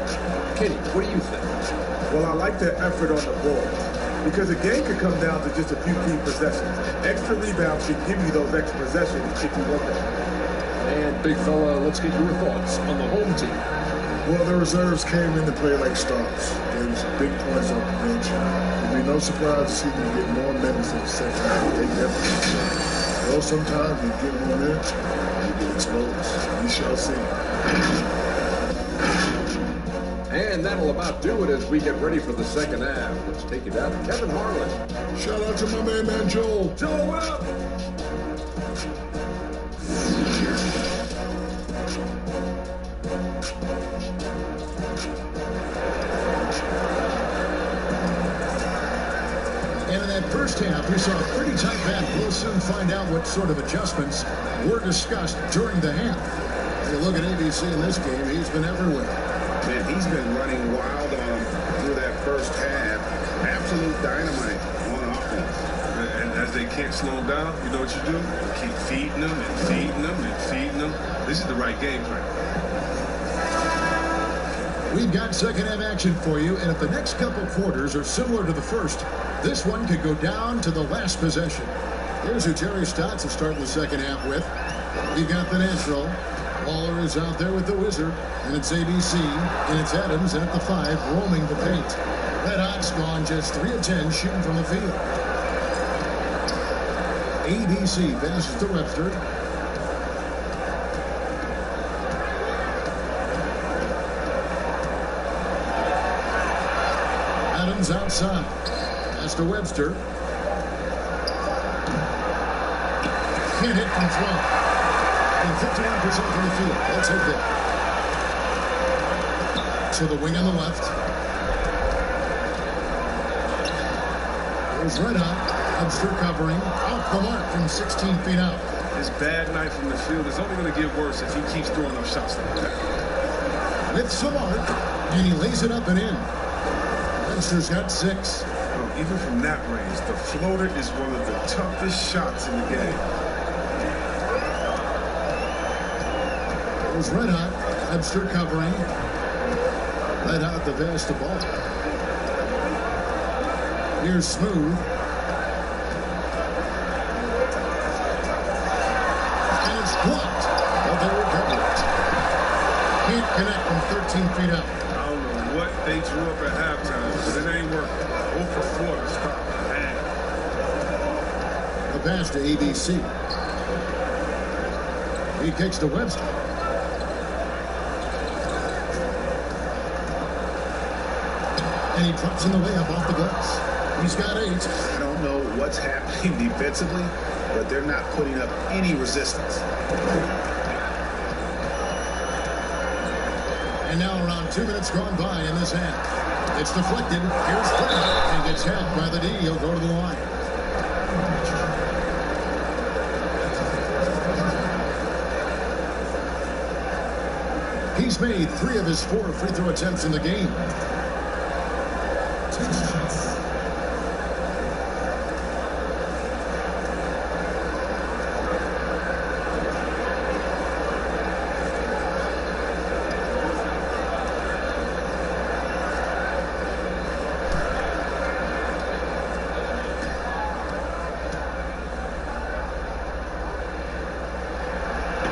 Kenny, what do you think? Well, I like the effort on the board because a game could come down to just a few key possessions. Extra rebounds can give you those extra possessions if you want them. And big fella, let's get your thoughts on the home team. Well, the reserves came in to play like stars. Gave some big points on the bench. It'd be no surprise to see them get more minutes in the second half. They definitely should. Though sometimes you get more minutes, you get exposed. We shall see. And that'll about do it as we get ready for the second half. Let's take it out to Kevin Harlan. Shout out to my man Joel. Joel, what up? And in that first half, we saw a pretty tight battle. We'll soon find out what sort of adjustments were discussed during the half. If you look at ABC in this game, he's been everywhere. Man, he's been running wild on him through that first half. Absolute dynamite on offense. And as they can't slow him down, you know what you do? Keep feeding them and feeding them and feeding them. This is the right game plan. We've got second half action for you, and if the next couple quarters are similar to the first, this one could go down to the last possession. Here's who Jerry Stotts is starting the second half with. We've got the natural. Waller is out there with the Wizard, and it's ABC, and it's Adams, and at the 5, roaming the paint. Red Hot's gone just 3 of 10 shooting from the field. ABC passes to Webster. Adams outside. Pass to Webster. Can't hit from 12. And 51% from the field. Let's hit that. To the wing on the left. There's Red Hot. Webster covering. Off the mark from 16 feet out. His bad night from the field is only going to get worse if he keeps throwing up shots like that. With some arc, and he lays it up and in. Webster's got 6. Even from that range, the floater is one of the toughest shots in the game. There's Red Hot. Webster covering. Red Hot the pass to ball. Here's Smooth. And it's blocked. But they recover it. Can't connect from 13 feet out. I don't know what they drew up at halftime, but it ain't working. 0 for 4 to stop. Man. The pass to ABC. He kicks to Webster. And he drops in the layup off the glass. He's got 8. I don't know what's happening defensively, but they're not putting up any resistance. And now around 2 minutes gone by in this half. It's deflected. Here's Fred, and gets helped by the D. He'll go to the line. He's made 3 of his 4 free throw attempts in the game.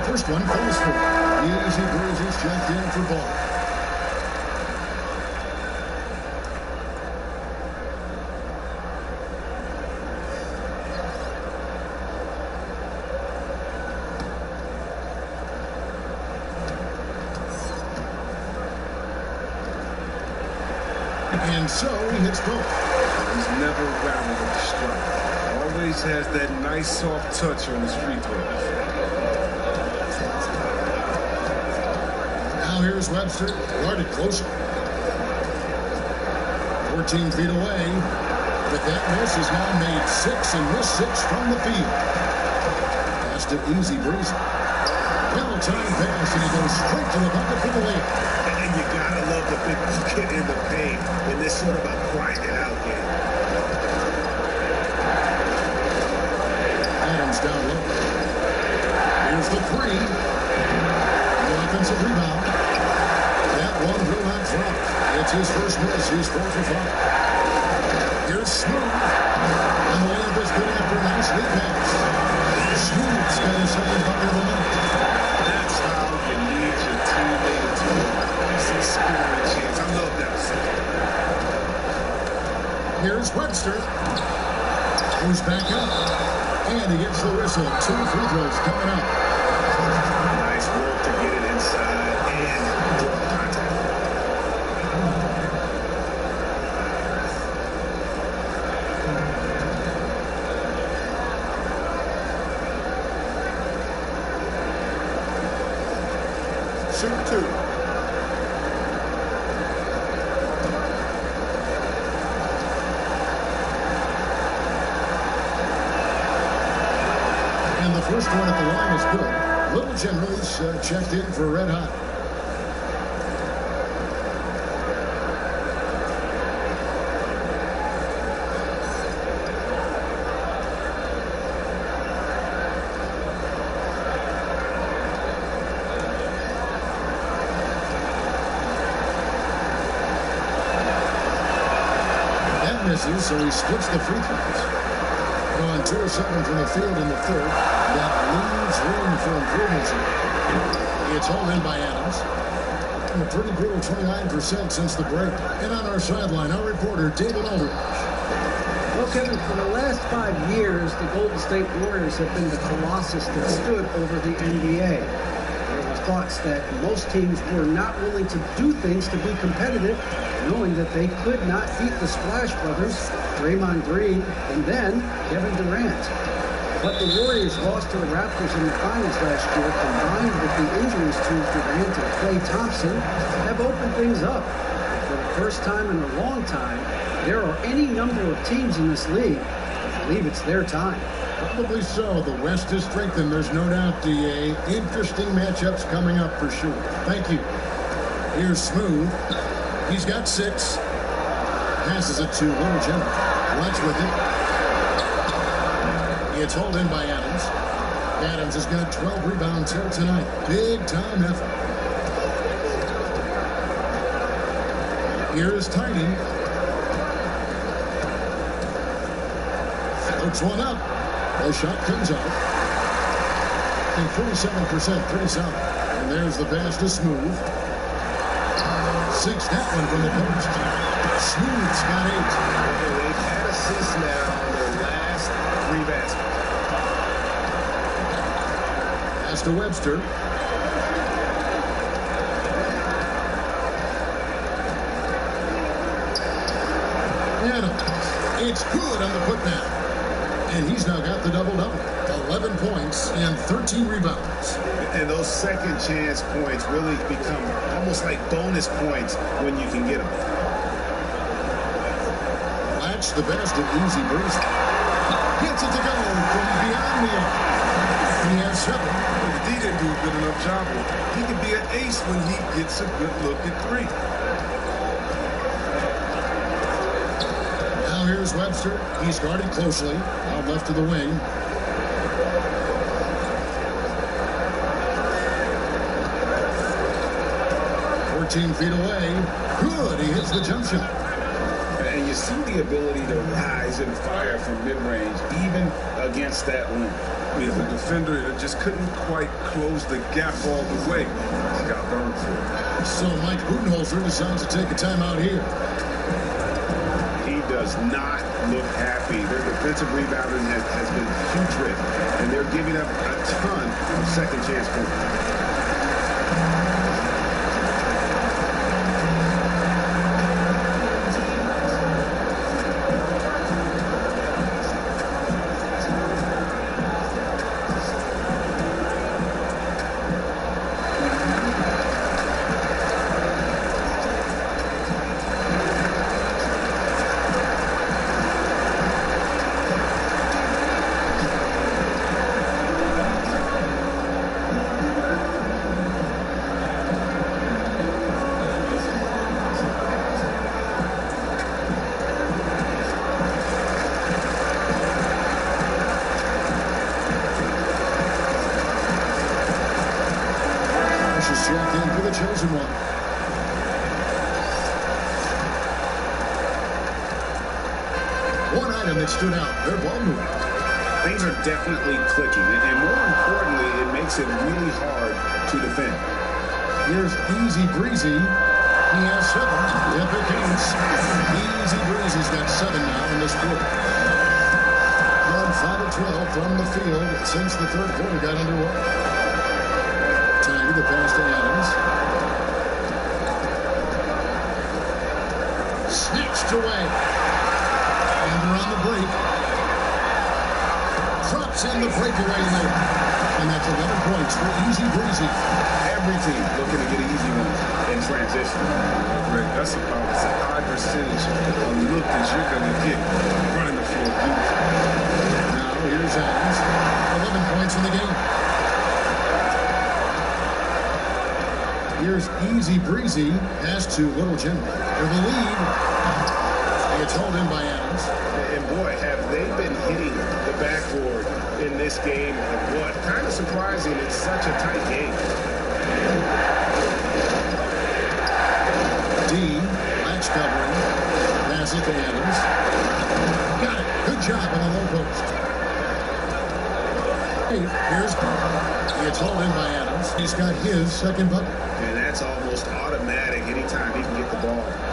First one falls for. Easy breezes checked in for ball. And so he hits both. He's never rattled with the strike. Always has that nice soft touch on his free throws. Now here's Webster, guarded closer. 14 feet away. But that miss has now made 6 and missed 6 from the field. Pass to Easy Breezy. Well timed pass, and he goes straight to the bucket for the layup. And you gotta love the big bucket in the paint in this sort of a grind it out game. Adams down low. Here's the 3. The offensive rebound. That one will not drop. It's his first miss. He's 4 for 5. Here's Smooth. And the layup is good after a nice lead pass. Smooth's got his second bucket of the night. That's how you need your teammate to see scoring chance. I love that. Here's Webster. Goes back up. And he gets the whistle. 2 free throws coming up. Nice work to get it inside and draw contact. Shoot 2. And the first first one at the line is good. Little General's checked in for red hot. That misses, so he splits the free throws. Going 2 of 7 from the field in the third. That leaves room for improvements here. It's hauled in by Adams. And a pretty brutal 29% since the break. And on our sideline, our reporter, David Aldridge. Well, Kevin, for the last 5 years, the Golden State Warriors have been the colossus that stood over the NBA. There were thoughts that most teams were not willing to do things to be competitive, knowing that they could not beat the Splash Brothers, Draymond Green, and then Kevin Durant. But the Warriors lost to the Raptors in the finals last year, combined with the injuries to Durant and Klay Thompson, have opened things up. For the first time in a long time, there are any number of teams in this league that believe it's their time. Probably so. The West is strengthened. There's no doubt, DA. Interesting matchups coming up for sure. Thank you. Here's Smooth. He's got 6. Passes it to Little General. Watch with it. It's hauled in by Adams. Adams has got 12 rebounds here tonight. Big time effort. Here's Tiny. Floats one up. The shot comes out. And 47%, pretty solid. And there's the pass to Smooth. 6 that one from the post. Smooth's got 8. They've had assists now on their last 3 baskets. Pass to Webster. Adams. It's good on the putdown. And he's now got the double-double. 11 points and 13 rebounds. And those second chance points really become almost like bonus points when you can get them. Latch the best of easy breeze. Gets it to go from beyond the arc. He has 7. The D didn't do a good enough job. He could be an ace when he gets a good look at 3. Now here's Webster. He's guarded closely. Out left to the wing. Feet away. Good. He hits the jump shot. And you see the ability to rise and fire from mid-range, even against that wing. As a defender that just couldn't quite close the gap all the way. He got burned for it. So Mike Budenholzer decides to take a timeout here. He does not look happy. Their defensive rebounding has been putrid, and they're giving up a ton of second chance points. Chosen one. One item that stood out, their ball movement. Things are definitely clicking, and more importantly, it makes it really hard to defend. Here's Easy Breezy. He has 7. Epic Ace. Easy Breezy's got 7 now in this quarter. Gone 5 of 12 from the field since the third quarter got underway. Tiny, the pass to Adams. Snatched away. And they're on the break. Drops in the breakaway late. And that's 11 points for Easy Breezy. Every team looking to get easy ones in transition. Greg, that's about a high percentage of look that you're going to get running the floor. Now here's Adams. 11 points in the game. here's easy breezy. Pass to Little Jimmy. For the lead. It's hauled in by Adams. And boy, have they been hitting the backboard in this game and what? Kind of surprising, it's such a tight game. D, latch covering. Pass it to Adams. Got it. Good job on the low post. Here's it's hauled in by Adams. He's got his second bucket. And that's almost automatic anytime he can get the ball.